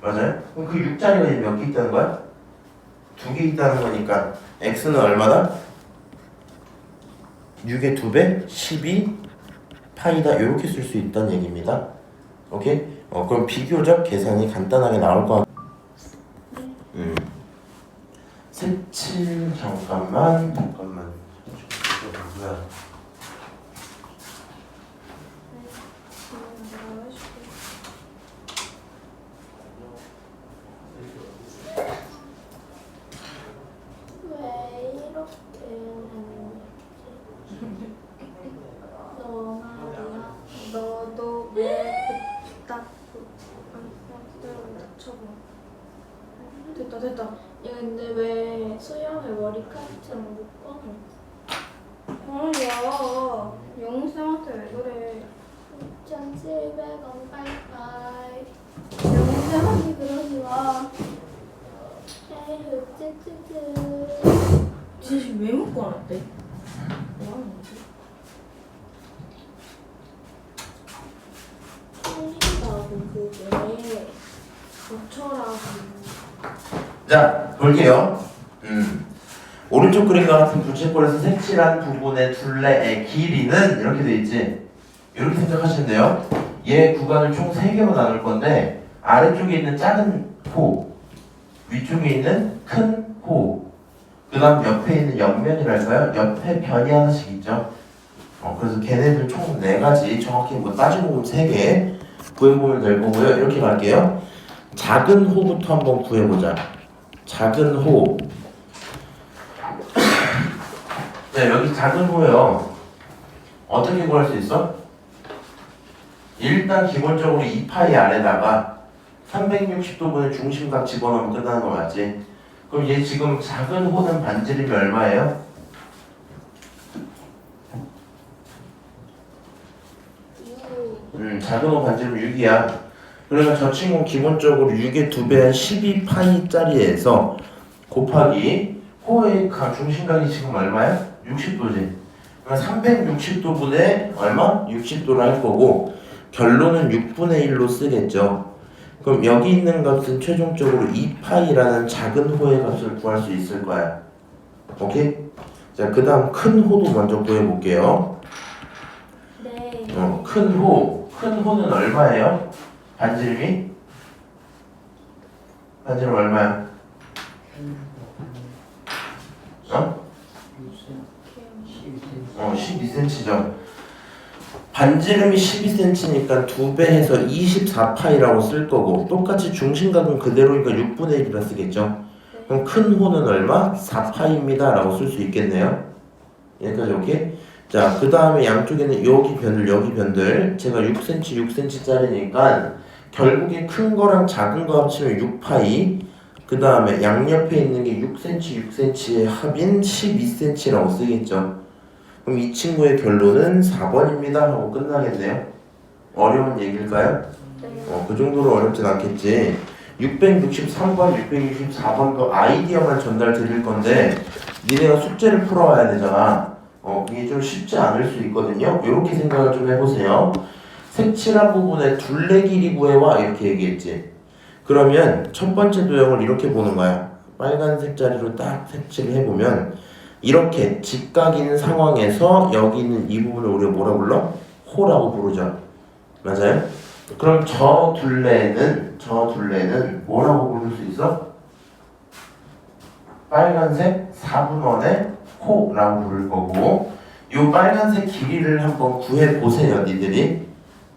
맞아요? 그럼 그 6자리가 몇 개 있다는 거야? 2개 있다는 거니까 x는 얼마다? 6의 2배? 12파이다. 이렇게 쓸 수 있다는 얘기입니다. 오케이? 그럼 비교적 계산이 간단하게 나올 거 같아. 색칠 잠깐만. 뭐야? 왜 이렇게 너 말이야. 너도 왜 딱 맞춰봐. 됐다. 야, 근데 왜 수영을 머리카락처럼 묶어놓은? 아니야. 영웅쌤한테 왜 그래? 2,700원 빠이빠이. 영웅쌤한테 그러지 마. 에휴, 쯔쯔쯔. 진짜 왜 묶어놨대? 뭐하는 거지? 틀린다고 그게. 고쳐라고. 자, 볼게요. 오른쪽 그림과 같은 부채꼴에서 색칠한 부분의 둘레의 길이는 이렇게 돼 있지. 이렇게 생각하시면 돼요. 얘 구간을 총 3개로 나눌 건데 아래쪽에 있는 작은 호, 위쪽에 있는 큰 호. 그 다음 옆에 있는 옆면이랄까요? 옆에 변이 하나씩 있죠. 그래서 걔네들 총 4가지, 정확히 뭐 따지고 보면 3개 구해보면 될 거고요. 이렇게 갈게요. 작은 호부터 한번 구해보자. 작은 호. 네, 여기 작은 호요. 어떻게 구할 수 있어? 일단 기본적으로 2파이 아래다가 360도분의 중심각 집어넣으면 끝나는 거 맞지? 그럼 얘 지금 작은 호는 반지름이 얼마예요? 작은 호 반지름 6이야. 그러면 저 친구는 기본적으로 6의 2배한 12파이짜리에서 곱하기 호의 중심각이 지금 얼마야? 60도지. 그러면 360도분의 얼마? 60도로 할 거고 결론은 6분의 1로 쓰겠죠. 그럼 여기 있는 값은 최종적으로 2파이라는 작은 호의 값을 구할 수 있을 거야. 오케이? 자, 그 다음 큰 호도 먼저 구해볼게요. 네. 큰 호. 큰 호는 얼마예요? 반지름이? 반지름 얼마야? 12cm죠. 반지름이 12cm니까 2배 해서 24파이라고 쓸 거고 똑같이 중심각은 그대로니까 6분의 1이라 쓰겠죠. 그럼 큰 호는 얼마? 4파이입니다 라고 쓸 수 있겠네요. 여기까지 오케이? 자, 그 다음에 양쪽에는 여기 변들 제가 6cm 6cm짜리니까 결국에 큰 거랑 작은 거 합치면 6파이 그 다음에 양옆에 있는 게 6cm 6cm의 합인 12cm라고 쓰겠죠. 그럼 이 친구의 결론은 4번입니다 하고 끝나겠네요. 어려운 얘기일까요? 네. 그 정도로 어렵진 않겠지. 663번, 664번도 아이디어만 전달 드릴 건데 니네가 숙제를 풀어와야 되잖아. 그게 좀 쉽지 않을 수 있거든요. 이렇게 생각을 좀 해보세요. 색칠한 부분에 둘레 길이 구해와 이렇게 얘기했지. 그러면 첫 번째 도형을 이렇게 보는 거야. 빨간색 자리로 딱 색칠을 해보면 이렇게 직각인 상황에서 여기 있는 이 부분을 우리가 뭐라 불러? 호라고 부르죠. 맞아요? 그럼 저 둘레는 뭐라고 부를 수 있어? 빨간색 4분원의 호라고 부를 거고 이 빨간색 길이를 한번 구해보세요 니들이.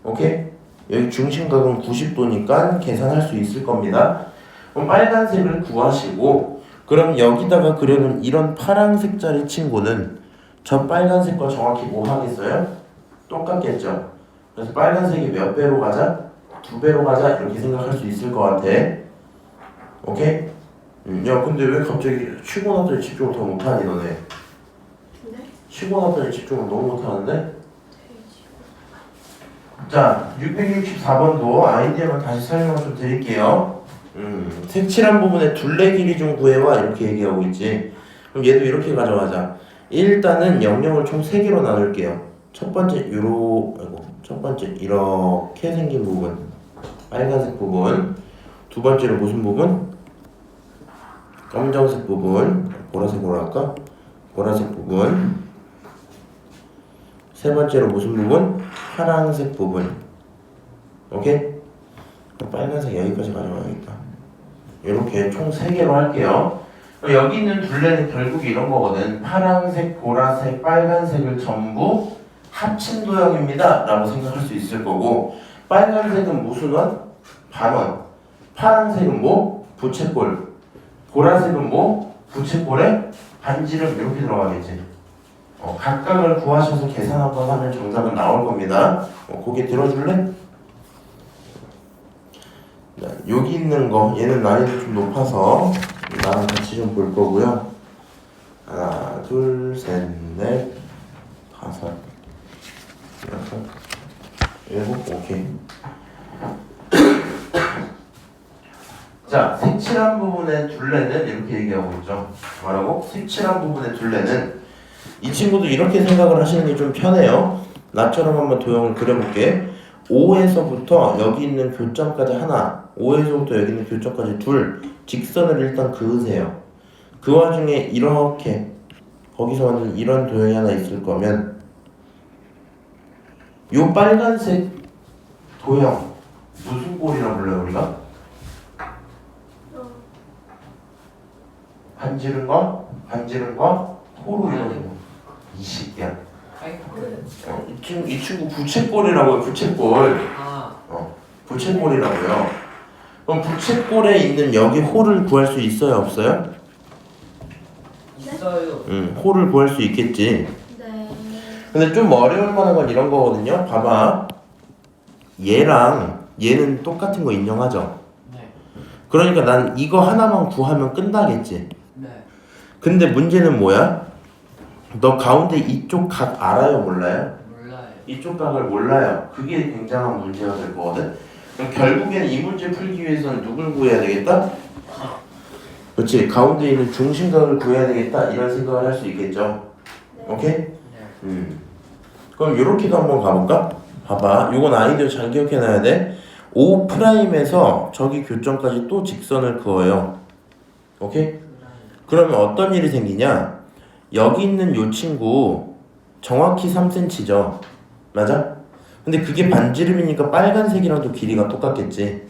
오케이? 여기 중심각은 90도니까 계산할 수 있을 겁니다. 그럼 빨간색을 구하시고 그럼 여기다가 그려놓은 이런 파란색짜리 친구는 저 빨간색과 정확히 뭐 하겠어요? 똑같겠죠. 그래서 빨간색이 몇 배로 가자? 2배로 가자 이렇게 생각할 수 있을 것 같아. 오케이? 야 근데 왜 갑자기 쉬고 났더니 집중을 더 못하니 너네? 네? 쉬고 났더니 집중을 너무 못하는데? 자 664번도 아이디어만 다시 설명을 좀 드릴게요. 색칠한 부분에 둘레 길이 좀 구해와 이렇게 얘기하고 있지. 그럼 얘도 이렇게 가져가자. 일단은 00을 총 3개로 나눌게요. 첫 번째 이렇게 생긴 부분 빨간색 부분, 두 번째로 무슨 부분? 검정색 부분, 보라색으로 할까? 보라색 부분, 세 번째로 무슨 부분? 파란색 부분. 오케이? 빨간색 여기까지 가져가야겠다. 이렇게 총 3개로 할게요. 여기 있는 둘레는 결국 이런 거거든. 파란색, 보라색, 빨간색을 전부 합친 도형입니다 라고 생각할 수 있을 거고 빨간색은 무슨 원? 반원. 파란색은 뭐? 부채꼴. 보라색은 뭐? 부채꼴에 반지름 이렇게 들어가겠지. 각각을 구하셔서 계산 한번 하면 정답은 나올 겁니다. 고개 들어줄래? 자, 여기 있는 거 얘는 난이도 좀 높아서 나랑 같이 좀 볼 거고요. 하나, 둘, 셋, 넷, 다섯, 여섯, 일곱, 오케이. 자, 색칠한 부분의 둘레는 이렇게 얘기하고 있죠. 뭐라고? 색칠한 부분의 둘레는 이 친구도 이렇게 생각을 하시는 게 좀 편해요. 나처럼 한번 도형을 그려볼게. 5에서부터 여기 있는 교점까지 하나, 5에서부터 여기 있는 교점까지 둘, 직선을 일단 그으세요. 그 와중에 이렇게 거기서 만든 이런 도형이 하나 있을 거면 요 빨간색 도형 무슨 꼴이라 불러요 우리가? 반지름과 반지름과 호로 이루어진 거. 이 새끼야. 이 친구 부채꼴이라고요. 부채꼴. 부채꼴이라고요. 그럼 부채꼴에 있는 여기 호를 구할 수 있어요, 없어요? 있어요. 호를 구할 수 있겠지. 네. 근데 좀 어려울 만한 건 이런 거거든요. 봐봐. 얘랑 얘는 똑같은 거 인정하죠? 네. 그러니까 난 이거 하나만 구하면 끝나겠지. 네. 근데 문제는 뭐야? 너 가운데 이쪽 각 알아요, 몰라요? 몰라요. 이쪽 각을 몰라요. 그게 굉장한 문제가 될 거거든. 그럼 결국에는 이 문제 풀기 위해서는 누굴 구해야 되겠다? 그렇지. 가운데 있는 중심각을 구해야 되겠다. 이런 생각을 할 수 있겠죠. 오케이? 네. 그럼 요렇게도 한번 가볼까? 봐봐. 요건 아이디어 잘 기억해놔야 돼. O''에서 저기 교점까지 또 직선을 그어요. 오케이? 그러면 어떤 일이 생기냐? 여기 있는 요 친구 정확히 3cm죠. 맞아? 근데 그게 반지름이니까 빨간색이랑도 길이가 똑같겠지.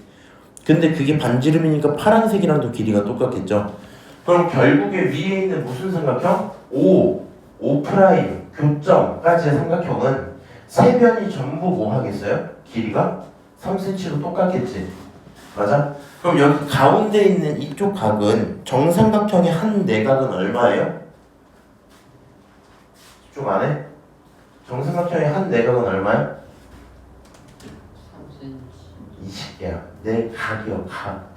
근데 그게 반지름이니까 파란색이랑도 길이가 똑같겠죠. 그럼 결국에 위에 있는 무슨 삼각형? O' 교점까지의 삼각형은 세 변이 전부 뭐 하겠어요? 길이가 3cm로 똑같겠지. 맞아? 그럼 여기 가운데 있는 이쪽 각은 정삼각형의 한 내각은 얼마예요? 좀 안에? 정삼각형의 한 내각은 얼마야? 3cm. 20개야. 내 각이요, 각.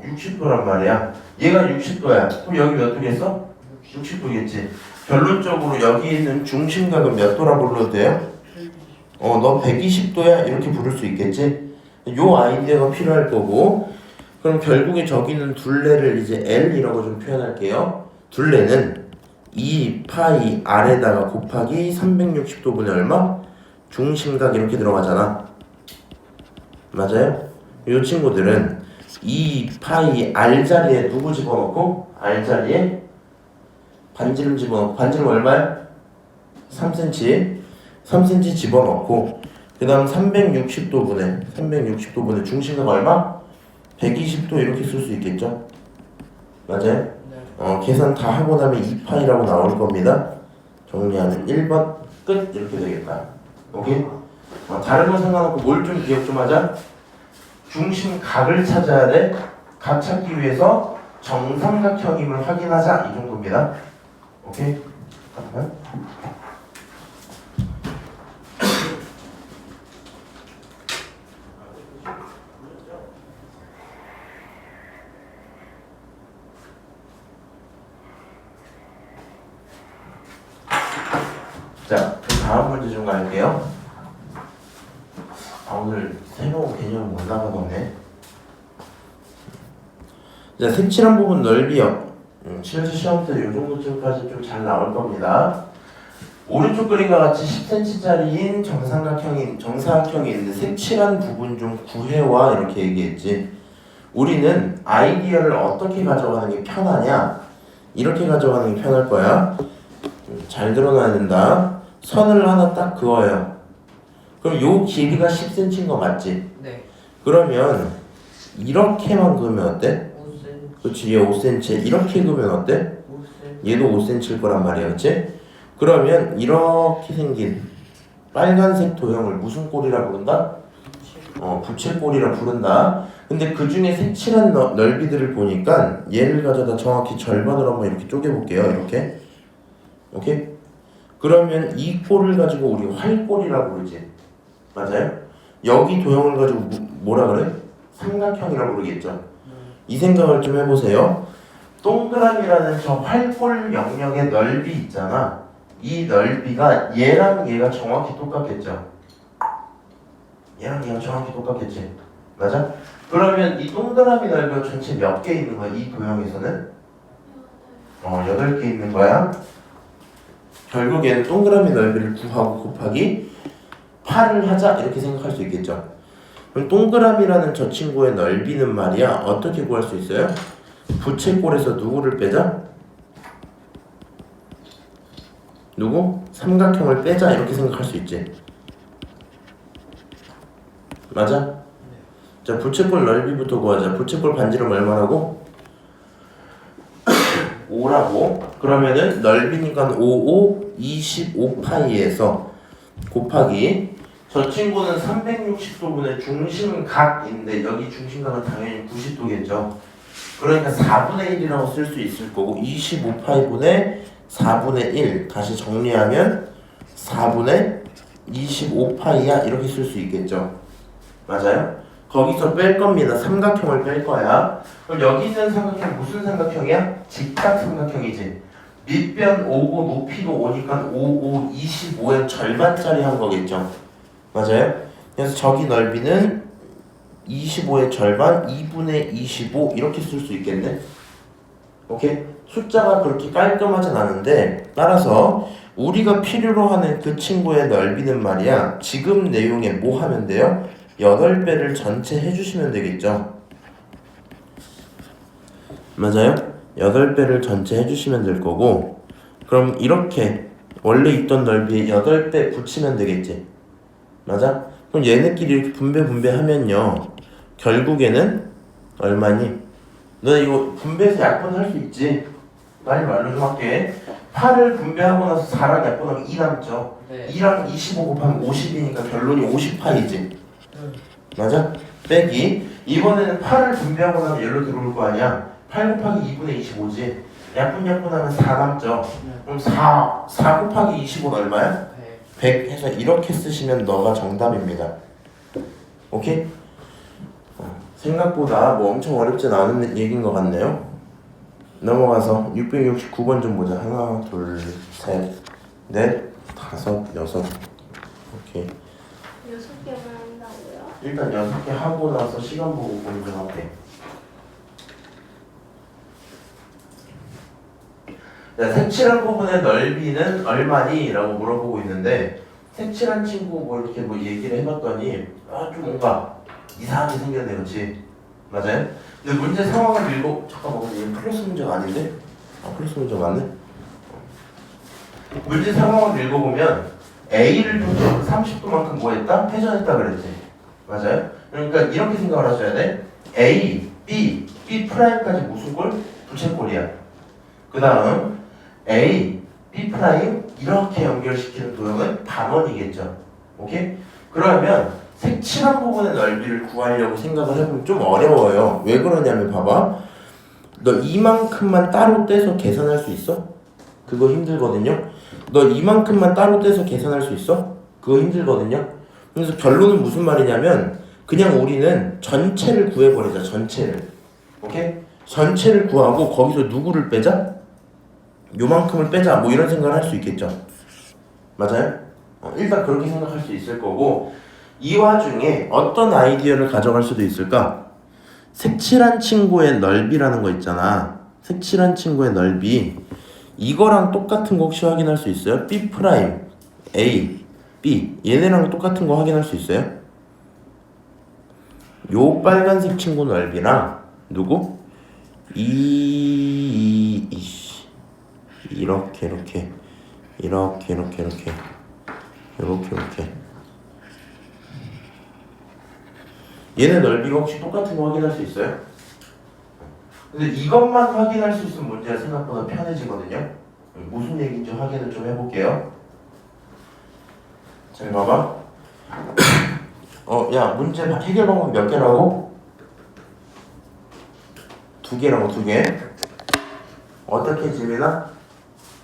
60도란 말이야. 얘가 60도야. 그럼 여기 몇 도겠어? 60도겠지. 결론적으로 여기 있는 중심각은 몇 도라 불러도 돼요? 너 120도야? 이렇게 부를 수 있겠지? 요 아이디어가 필요할 거고, 그럼 결국에 저기 있는 둘레를 이제 L이라고 좀 표현할게요. 둘레는 2파이 R에다가 곱하기 360도분의 얼마? 중심각 이렇게 들어가잖아. 맞아요? 이 친구들은 2파이 R 자리에 누구 집어넣고? R 자리에 반지름 집어넣고. 반지름 얼마야? 3cm 집어넣고, 그 다음 360도분의 중심각 얼마? 120도 이렇게 쓸 수 있겠죠? 맞아요? 계산 다 하고 나면 2파이라고 나올 겁니다. 정리하면 1번 끝. 이렇게 되겠다. 오케이? 다른 거 상관없고 뭘 좀 기억 좀 하자. 중심각을 찾아야 돼. 각 찾기 위해서 정삼각형임을 확인하자. 이 정도입니다. 오케이? 잠깐만. 자, 다음 문제 좀 갈게요. 오늘 새로운 개념 못 나가겠네. 자, 색칠한 부분 넓이요. 실제 시험 때 이 정도쯤까지 좀 잘 나올 겁니다. 오른쪽 그림과 같이 10cm짜리인 정사각형이 있는데 색칠한 부분 좀 구해와 이렇게 얘기했지. 우리는 아이디어를 어떻게 가져가는 게 편하냐? 이렇게 가져가는 게 편할 거야. 잘 들어놔야 된다. 선을 하나 딱 그어요. 그럼 요 길이가 10cm인 거 맞지? 네. 그러면 이렇게만 그으면 어때? 5cm. 그렇지, 얘 5cm. 이렇게 그으면 어때? 5cm. 얘도 5cm일 거란 말이야, 그렇지? 그러면 이렇게 생긴 빨간색 도형을 무슨 꼴이라 부른다? 부채꼴이라 부른다. 근데 그 중에 색칠한 넓이들을 보니까 얘를 가져다 정확히 절반으로 한번 이렇게 쪼개볼게요. 이렇게. 오케이? 그러면 이 꼴을 가지고 우리 활꼴이라고 부르지. 맞아요? 여기 도형을 가지고 뭐라 그래? 삼각형이라고 부르겠죠. 이 생각을 좀 해보세요. 동그라미라는 저 활꼴 영역의 넓이 있잖아. 이 넓이가 얘랑 얘가 정확히 똑같겠죠. 얘랑 얘가 정확히 똑같겠지. 맞아? 그러면 이 동그라미 넓이가 전체 몇 개 있는 거야? 이 도형에서는? 8개 있는 거야. 결국에는 동그라미 넓이를 구하고 곱하기 8을 하자 이렇게 생각할 수 있겠죠. 그럼 동그라미라는 저 친구의 넓이는 말이야 어떻게 구할 수 있어요? 부채꼴에서 누구를 빼자? 누구? 삼각형을 빼자 이렇게 생각할 수 있지. 맞아? 자, 부채꼴 넓이부터 구하자. 부채꼴 반지름 얼마라고? 5라고. 그러면은 넓이니까 25파이에서 곱하기 저 친구는 360도분의 중심각인데 여기 중심각은 당연히 90도겠죠. 그러니까 4분의 1이라고 쓸 수 있을 거고 25파이분의 4분의 1 다시 정리하면 4분의 25파이야 이렇게 쓸 수 있겠죠. 맞아요? 거기서 뺄 겁니다. 삼각형을 뺄 거야. 그럼 여기 있는 삼각형 무슨 삼각형이야? 직각삼각형이지. 밑변 5고 높이도 5니까 5, 25의 절반짜리 한 거겠죠. 맞아요? 그래서 저기 넓이는 25의 절반 2분의 25 이렇게 쓸 수 있겠네. 오케이? 숫자가 그렇게 깔끔하진 않은데 따라서 우리가 필요로 하는 그 친구의 넓이는 말이야 지금 내용에 뭐 하면 돼요? 8배를 전체 해주시면 되겠죠. 맞아요? 8배를 전체 해주시면 될 거고 그럼 이렇게 원래 있던 넓이에 8배 붙이면 되겠지. 맞아? 그럼 얘네끼리 이렇게 분배하면요 결국에는 얼마니? 너 이거 분배해서 약분할 수 있지? 빨리 말로 좀 할게. 8을 분배하고 나서 4랑 약분하면 2 남죠? 네. 2랑 25 곱하면 50이니까 결론이 50파이지? 맞아? 빼기 이번에는 8을 분배하고 나서 얘로 들어올 거 아니야? 8 곱하기 2분의 25지? 약분하면 4 남죠? 그럼 4 곱하기 25는 얼마야? 100 해서 이렇게 쓰시면 너가 정답입니다. 오케이? 생각보다 뭐 엄청 어렵진 않은 얘기인 것 같네요. 넘어가서 669번 좀 보자. 하나, 둘, 셋, 넷, 다섯, 여섯. 오케이. 6개만 한다고요? 일단 6개 하고 나서 시간 보고 공부 좀 할게. 자, 색칠한 부분의 넓이는 얼마니? 라고 물어보고 있는데 색칠한 친구 뭐 이렇게 뭐 얘기를 해봤더니 좀 뭔가 이상하게 생겼네, 그렇지? 맞아요? 근데 문제 상황을 잠깐만, 얘 플러스 문제가 아닌데? 플러스 문제 맞네? 문제 상황을 읽어보면 A를 좀 30도만큼 뭐 했다? 회전했다 그랬지? 맞아요? 그러니까 이렇게 생각을 하셔야 돼. A, B, B'까지 무슨 꼴? 부채꼴이야. 그 다음 A, B' 이렇게 연결시키는 도형은 반원이겠죠. 오케이? 그러면 색칠한 부분의 넓이를 구하려고 생각을 해보면 좀 어려워요. 왜 그러냐면 봐봐. 너 이만큼만 따로 떼서 계산할 수 있어? 그거 힘들거든요. 너 이만큼만 따로 떼서 계산할 수 있어? 그거 힘들거든요. 그래서 결론은 무슨 말이냐면 그냥 우리는 전체를 구해버리자. 전체를. 오케이? 전체를 구하고 거기서 누구를 빼자? 요만큼을 빼자. 뭐 이런 생각을 할 수 있겠죠. 맞아요? 일단 그렇게 생각할 수 있을 거고 이 와중에 어떤 아이디어를 가져갈 수도 있을까? 색칠한 친구의 넓이라는 거 있잖아. 색칠한 친구의 넓이 이거랑 똑같은 거 혹시 확인할 수 있어요? B', A, B 얘네랑 똑같은 거 확인할 수 있어요? 요 빨간색 친구 넓이랑 누구? 이렇게 얘네 넓이가 혹시 똑같은 거 확인할 수 있어요? 근데 이것만 확인할 수 있으면 문제가 생각보다 편해지거든요. 무슨 얘기인지 확인을 좀 해볼게요. 잘 봐봐. 야 문제 해결 방법 몇 개라고? 2개라고 2개. 어떻게 지민아?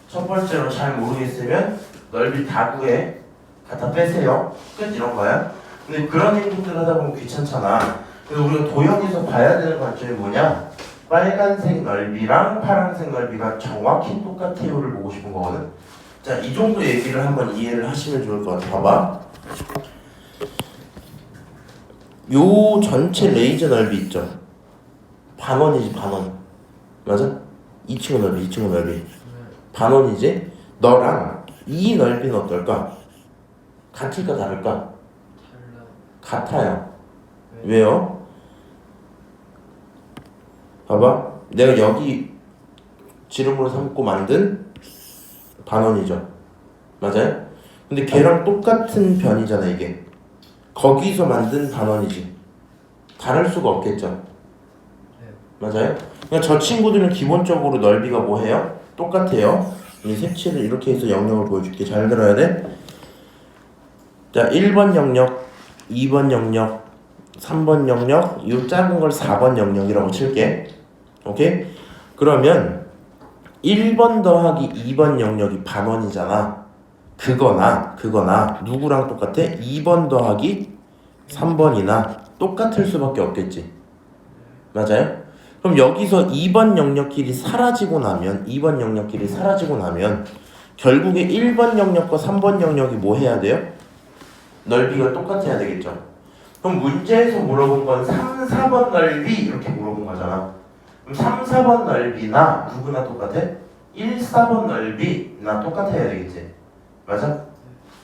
첫 번째로 잘 모르겠으면 넓이 다 구해. 갖다 빼세요. 끝 이런 거야. 근데 그런 행동들 하다 보면 귀찮잖아. 그래서 우리가 도형에서 봐야 되는 관점이 뭐냐? 빨간색 넓이랑 파란색 넓이가 정확히 똑같아요를 보고 싶은 거거든. 자, 이 정도 얘기를 한번 이해를 하시면 좋을 것 같아. 봐봐. 요 전체 레이저 넓이 있죠? 반원이지, 반원. 맞아? 이 친구 넓이. 반원이지? 너랑 이 넓이는 어떨까? 같을까 다를까? 같아요. 왜요? 봐봐. 내가 여기 지름으로 삼고 만든 반원이죠. 맞아요? 근데 걔랑 똑같은 변이잖아 이게. 거기서 만든 반원이지. 다를 수가 없겠죠. 맞아요? 그러니까 저 친구들은 기본적으로 넓이가 뭐해요? 똑같아요. 이 색칠을 이렇게 해서 영역을 보여줄게. 잘 들어야 돼. 자, 1번 영역, 2번 영역, 3번 영역, 이 작은 걸 4번 영역이라고 칠게. 오케이? 그러면 1번 더하기 2번 영역이 반원이잖아. 그거나 누구랑 똑같아? 2번 더하기 3번이나 똑같을 수밖에 없겠지. 맞아요? 그럼 여기서 2번 영역끼리 사라지고 나면 결국에 1번 영역과 3번 영역이 뭐 해야 돼요? 넓이가 똑같아야 되겠죠. 그럼 문제에서 물어본 건 3, 4번 넓이 이렇게 물어본 거잖아. 그럼 3, 4번 넓이나 누구나 똑같아? 1, 4번 넓이나 똑같아야 되겠지. 맞아?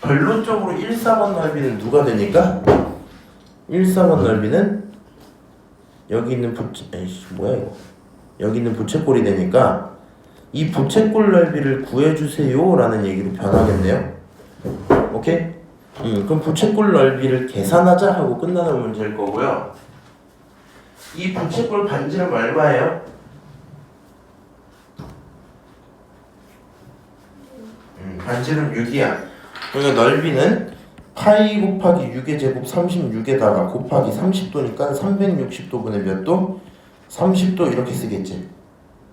결론적으로 1, 4번 넓이는 누가 되니까? 1, 4번 넓이는 여기 있는 여기 있는 부채꼴이 되니까 이 부채꼴 넓이를 구해주세요 라는 얘기로 변하겠네요. 오케이? 그럼 부채꼴 넓이를 계산하자 하고 끝나는 문제일 거고요. 이 부채꼴 반지름 얼마예요? 반지름 6이야. 그러니까 넓이는 파이 곱하기 6의 제곱 36에다가 곱하기 30도니까 360도분의 몇 도? 30도 이렇게 쓰겠지.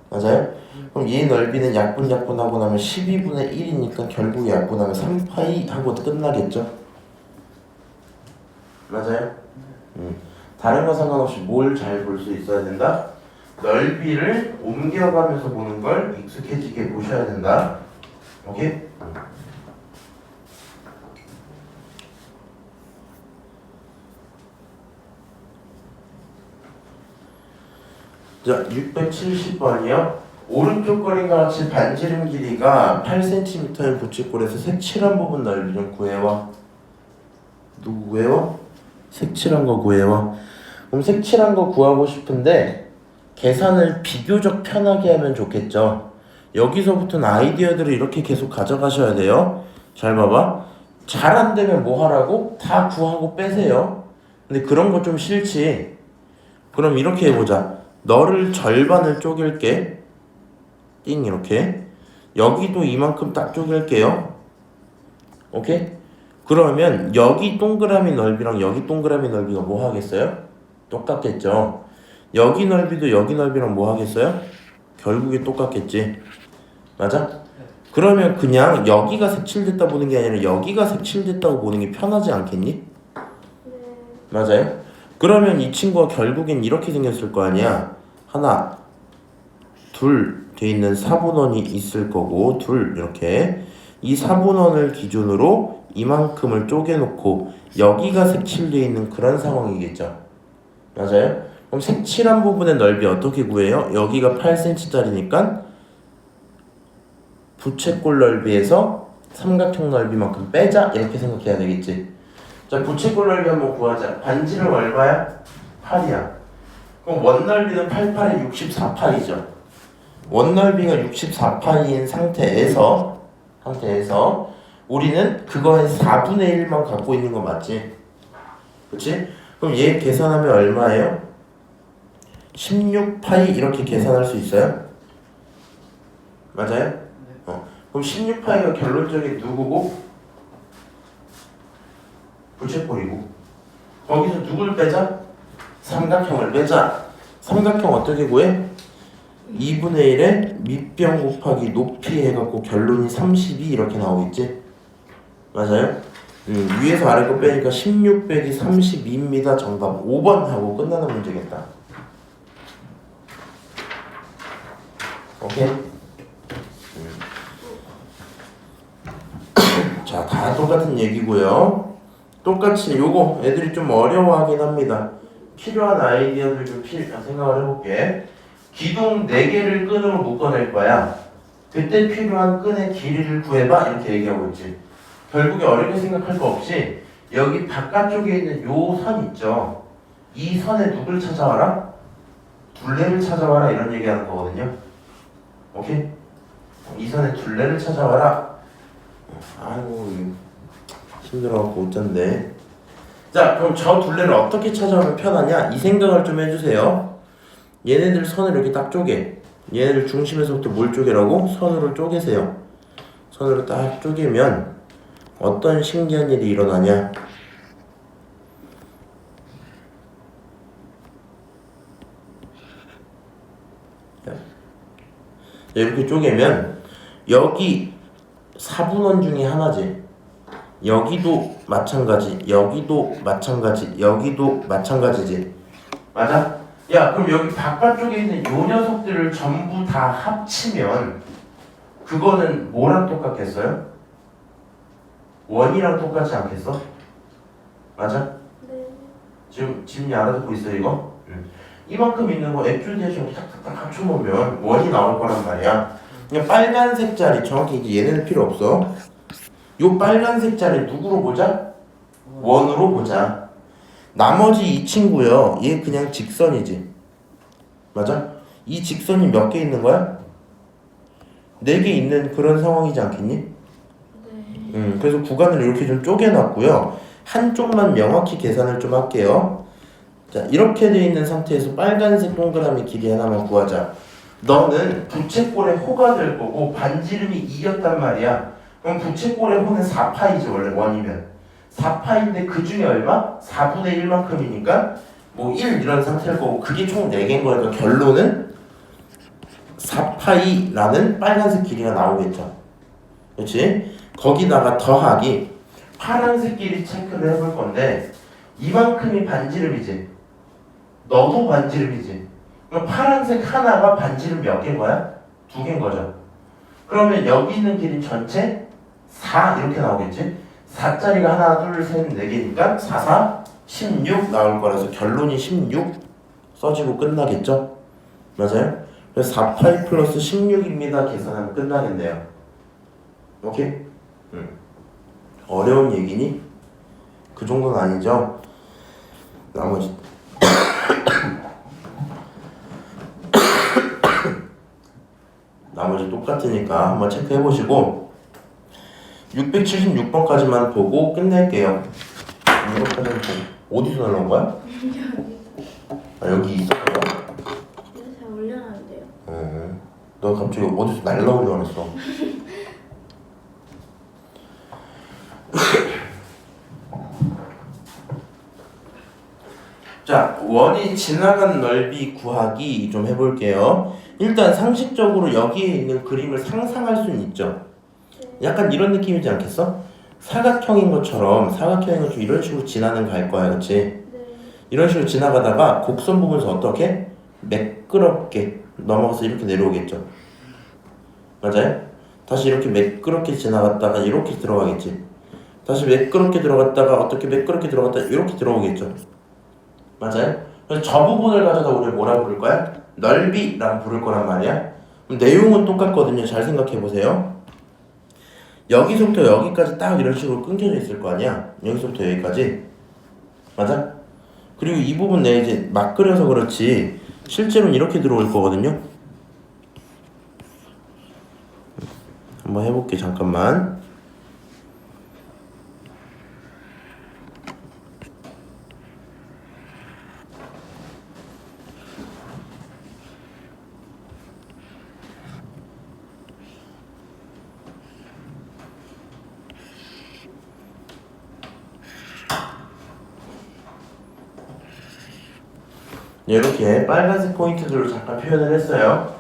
맞아요? 그럼 얘 넓이는 약분하고 나면 12분의 1이니까 결국에 약분하면 3파이 하고 끝나겠죠? 맞아요? 다른 거 상관없이 뭘 잘 볼 수 있어야 된다? 넓이를 옮겨가면서 보는 걸 익숙해지게 보셔야 된다. 오케이? 자, 670번이요. 오른쪽 거리과 같이 반지름 길이가 8cm인 부채꼴에서 색칠한 부분 넓이 좀 구해와. 누구 구해와? 색칠한 거 구해와. 그럼 색칠한 거 구하고 싶은데 계산을 비교적 편하게 하면 좋겠죠. 여기서부터는 아이디어들을 이렇게 계속 가져가셔야 돼요. 잘 봐봐. 잘 안 되면 뭐 하라고? 다 구하고 빼세요. 근데 그런 거 좀 싫지. 그럼 이렇게 해보자. 너를 절반을 쪼갤게. 띵 이렇게. 여기도 이만큼 딱 쪼갤게요. 오케이? 그러면 여기 동그라미 넓이랑 여기 동그라미 넓이가 뭐 하겠어요? 똑같겠죠. 여기 넓이도 여기 넓이랑 뭐 하겠어요? 결국에 똑같겠지. 맞아? 그러면 그냥 여기가 색칠됐다 보는 게 아니라 여기가 색칠됐다고 보는 게 편하지 않겠니? 맞아요? 그러면 이 친구가 결국엔 이렇게 생겼을 거 아니야. 하나, 둘 돼 있는 4분원이 있을 거고 둘 이렇게 이 4분원을 기준으로 이만큼을 쪼개놓고 여기가 색칠되어 있는 그런 상황이겠죠. 맞아요? 그럼 색칠한 부분의 넓이 어떻게 구해요? 여기가 8cm짜리니까 부채꼴 넓이에서 삼각형 넓이만큼 빼자 이렇게 생각해야 되겠지. 자, 부채꼴 넓이 한번 구하자. 반지름 얼마야? 8이야. 그럼 원 넓이는 88에 64파이죠. 원 넓이가 64파이인 상태에서 우리는 그거의 4분의 1만 갖고 있는 거 맞지? 그치? 그럼 얘 계산하면 얼마예요? 16파이 이렇게 계산할 수 있어요? 맞아요? 그럼 16파이가 결론적인 누구고? 부채꼴이고. 거기서 누굴 빼자? 삼각형을 빼자. 삼각형 어떻게 구해? 2분의 1에 밑변 곱하기 높이 해갖고 결론이 32 이렇게 나오겠지? 맞아요? 위에서 아래 거 빼니까 16 빼기 32입니다. 정답 5번 하고 끝나는 문제겠다. 오케이? 자, 다 똑같은 얘기고요. 똑같이 요거 애들이 좀 어려워하긴 합니다. 필요한 아이디어들 좀 생각을 해볼게. 기둥 4개를 끈으로 묶어낼 거야. 그때 필요한 끈의 길이를 구해봐 이렇게 얘기하고 있지. 결국에 어렵게 생각할 거 없이 여기 바깥쪽에 있는 요 선 있죠. 이 선에 누굴 찾아와라? 둘레를 찾아와라 이런 얘기하는 거거든요. 오케이? 이 선에 둘레를 찾아와라. 아이고 힘들어갖고 못 잤네. 자, 그럼 저 둘레를 어떻게 찾아오면 편하냐? 이 생각을 좀 해주세요. 얘네들 선을 이렇게 딱 쪼개. 얘네들 중심에서부터 뭘 쪼개라고? 선으로 쪼개세요. 선으로 딱 쪼개면 어떤 신기한 일이 일어나냐? 이렇게 쪼개면 여기 4분원 중에 하나지. 여기도 마찬가지, 여기도 마찬가지, 여기도 마찬가지지. 맞아? 야, 그럼 여기 바깥쪽에 있는 요 녀석들을 전부 다 합치면 그거는 뭐랑 똑같겠어요? 원이랑 똑같지 않겠어? 맞아? 네. 지금 알아듣고 있어 이거? 응. 이만큼 있는 거 액주대에서 탁탁탁 합쳐보면 원이 나올 거란 말이야. 그냥 빨간색 자리, 정확히 이제 얘네는 필요 없어. 요 빨간색 자리 누구로 보자? 원으로 보자. 나머지 이 친구요, 얘 그냥 직선이지. 맞아? 이 직선이 몇 개 있는 거야? 4개 있는 그런 상황이지 않겠니? 네. 그래서 구간을 이렇게 좀 쪼개놨고요. 한쪽만 명확히 계산을 좀 할게요. 자, 이렇게 되어 있는 상태에서 빨간색 동그라미 길이 하나만 구하자. 너는 부채꼴의 호가 될 거고 반지름이 2였단 말이야. 그럼 부채꼴의 호는 4파이지 원래 원이면. 4파인데 그 중에 얼마? 4분의 1만큼이니까 뭐 1 이런 상태일 거고 그게 총 4개인 거니까 결론은 4파이라는 빨간색 길이가 나오겠죠. 그렇지? 거기다가 더하기 파란색 길이 체크를 해볼 건데 이만큼이 반지름이지. 너도 반지름이지. 그럼 파란색 하나가 반지름 몇 개인 거야? 2개인 거죠. 그러면 여기 있는 길이 전체 4 이렇게 나오겠지? 4짜리가 하나, 둘, 셋, 4개니까 4, 4, 16 나올 거라서 결론이 16 써지고 끝나겠죠? 맞아요? 그래서 4파이 플러스 16입니다. 계산하면 끝나겠네요. 오케이? 어려운 얘기니? 그 정도는 아니죠? 나머지 나머지 똑같으니까 한번 체크해 보시고 676번까지만 보고 끝낼게요. 이거까지는 보고 어디서 날라온 거야? 아, 여기 있었던 거야? 이거 잘 올려놨는데요. 너 갑자기 어디서 날라온 줄 알았어. 자, 원이 지나간 넓이 구하기 좀 해볼게요. 일단 상식적으로 여기에 있는 그림을 상상할 수는 있죠. 약간 이런 느낌이지 않겠어? 사각형인 것처럼 이런 식으로 지나는 갈 거야, 그렇지? 네. 이런 식으로 지나가다가 곡선 보면서 어떻게? 매끄럽게 넘어가서 이렇게 내려오겠죠. 맞아요? 다시 이렇게 매끄럽게 지나갔다가 이렇게 들어가겠지. 다시 매끄럽게 들어갔다가 어떻게 매끄럽게 들어갔다가 이렇게 들어오겠죠. 맞아요? 그래서 저 부분을 가져다 우리 뭐라 부를 거야? 넓이라고 부를 거란 말이야. 그럼 내용은 똑같거든요. 잘 생각해 보세요. 여기서부터 여기까지 딱 이런 식으로 끊겨져 있을 거 아니야. 여기서부터 여기까지. 맞아? 그리고 이 부분 내가 이제 막 그려서 그렇지 실제로는 이렇게 들어올 거거든요. 한번 해볼게. 잠깐만. 이렇게 빨간색 포인트들로 잠깐 표현을 했어요.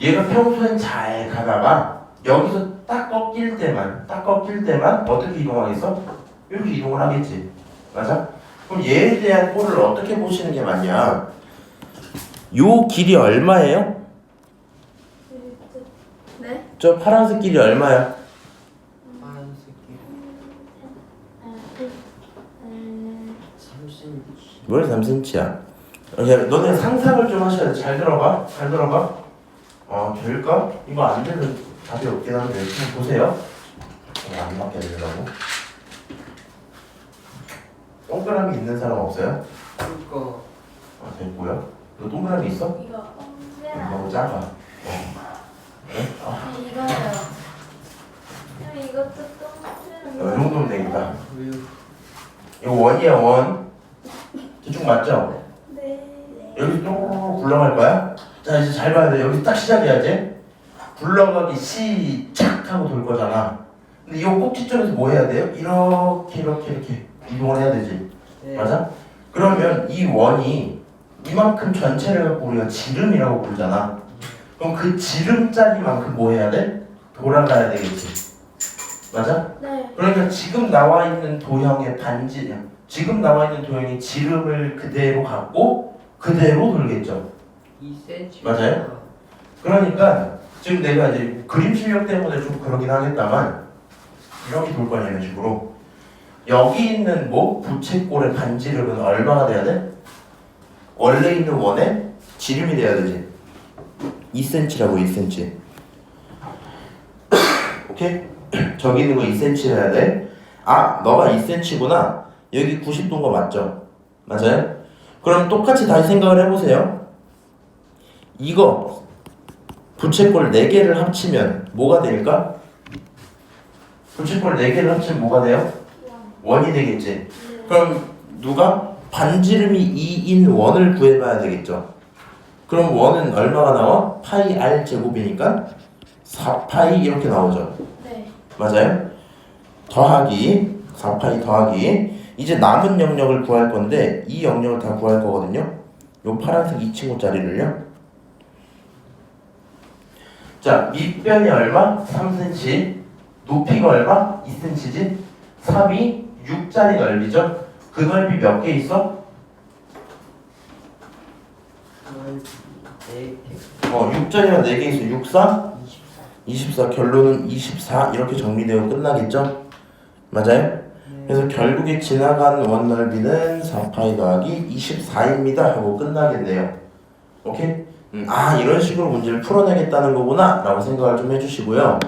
얘가 평소엔 잘 가다가 여기서 딱 꺾일 때만 어떻게 이동하겠어? 이렇게 이동을 하겠지. 맞아? 그럼 얘에 대한 꼴을 어떻게 보시는 게 맞냐? 요 길이 얼마예요? 네? 저 파란색 길이 얼마야? 파란색 길 30cm. 뭘 3cm야? 너네 상상을 좀 하셔야 돼. 잘 들어봐. 될까? 이거 안 되면 답이 없긴 한데 좀 보세요. 이거 안 맞게 되더라고. 동그라미 있는 사람 없어요? 그거 됐고요. 너 동그라미 있어? 이거 너무 작아. 이거요. 이것도 이 똥 정도면 되겠다. 왜요? 이거 원이야 원. 대충 맞죠? 네. 여기 또 굴러갈 거야. 자 이제 잘 봐야 돼. 여기 딱 시작해야지. 굴러가기 시작 하고 돌 거잖아. 근데 이 꼭지점에서 뭐 해야 돼요? 이렇게 이동을 해야 되지. 네. 맞아? 그러면 이 원이 이만큼 전체를 갖고 우리가 지름이라고 부르잖아. 그럼 그 지름짜리만큼 뭐 해야 돼? 돌아가야 되겠지. 맞아? 네. 그러니까 지금 나와 있는 도형의 지금 나와 있는 도형이 지름을 그대로 갖고 그대로 돌겠죠. 2cm. 맞아요? 그러니까 지금 내가 이제 그림 실력 때문에 좀 그러긴 하겠다만 이렇게 돌 거냐 이런 식으로 여기 있는 뭐 부채꼴의 반지름은 얼마가 돼야 돼? 원래 있는 원의 지름이 돼야 되지. 2cm라고 2cm. 오케이? 저기 있는 거 2cm 해야 돼. 아, 너가 2cm구나. 여기 90도인 거 맞죠? 맞아요? 그럼 똑같이 다시 생각을 해보세요. 이거 부채꼴 4개를 합치면 뭐가 될까? 부채꼴 4개를 합치면 뭐가 돼요? 원이 되겠지. 그럼 누가? 반지름이 2인 원을 구해봐야 되겠죠. 그럼 원은 얼마가 나와? 파이 r 제곱이니까 4파이 이렇게 나오죠. 네. 맞아요? 더하기 4파이 더하기 이제 남은 영역을 구할 건데 이 영역을 다 구할 거거든요. 요 파란색 이 친구짜리를요. 자, 밑변이 얼마? 3cm. 높이가 얼마? 2cm지. 3이 6짜리 넓이죠. 그 넓이 몇 개 있어? 4개. 6짜리가 4개 있어. 6, 4? 24. 결론은 24 이렇게 정리되고 끝나겠죠? 맞아요? 그래서 결국에 지나간 원 넓이는 4파이 더하기 24입니다 하고 끝나겠네요. 오케이? 아 이런 식으로 문제를 풀어내겠다는 거구나 라고 생각을 좀 해주시고요.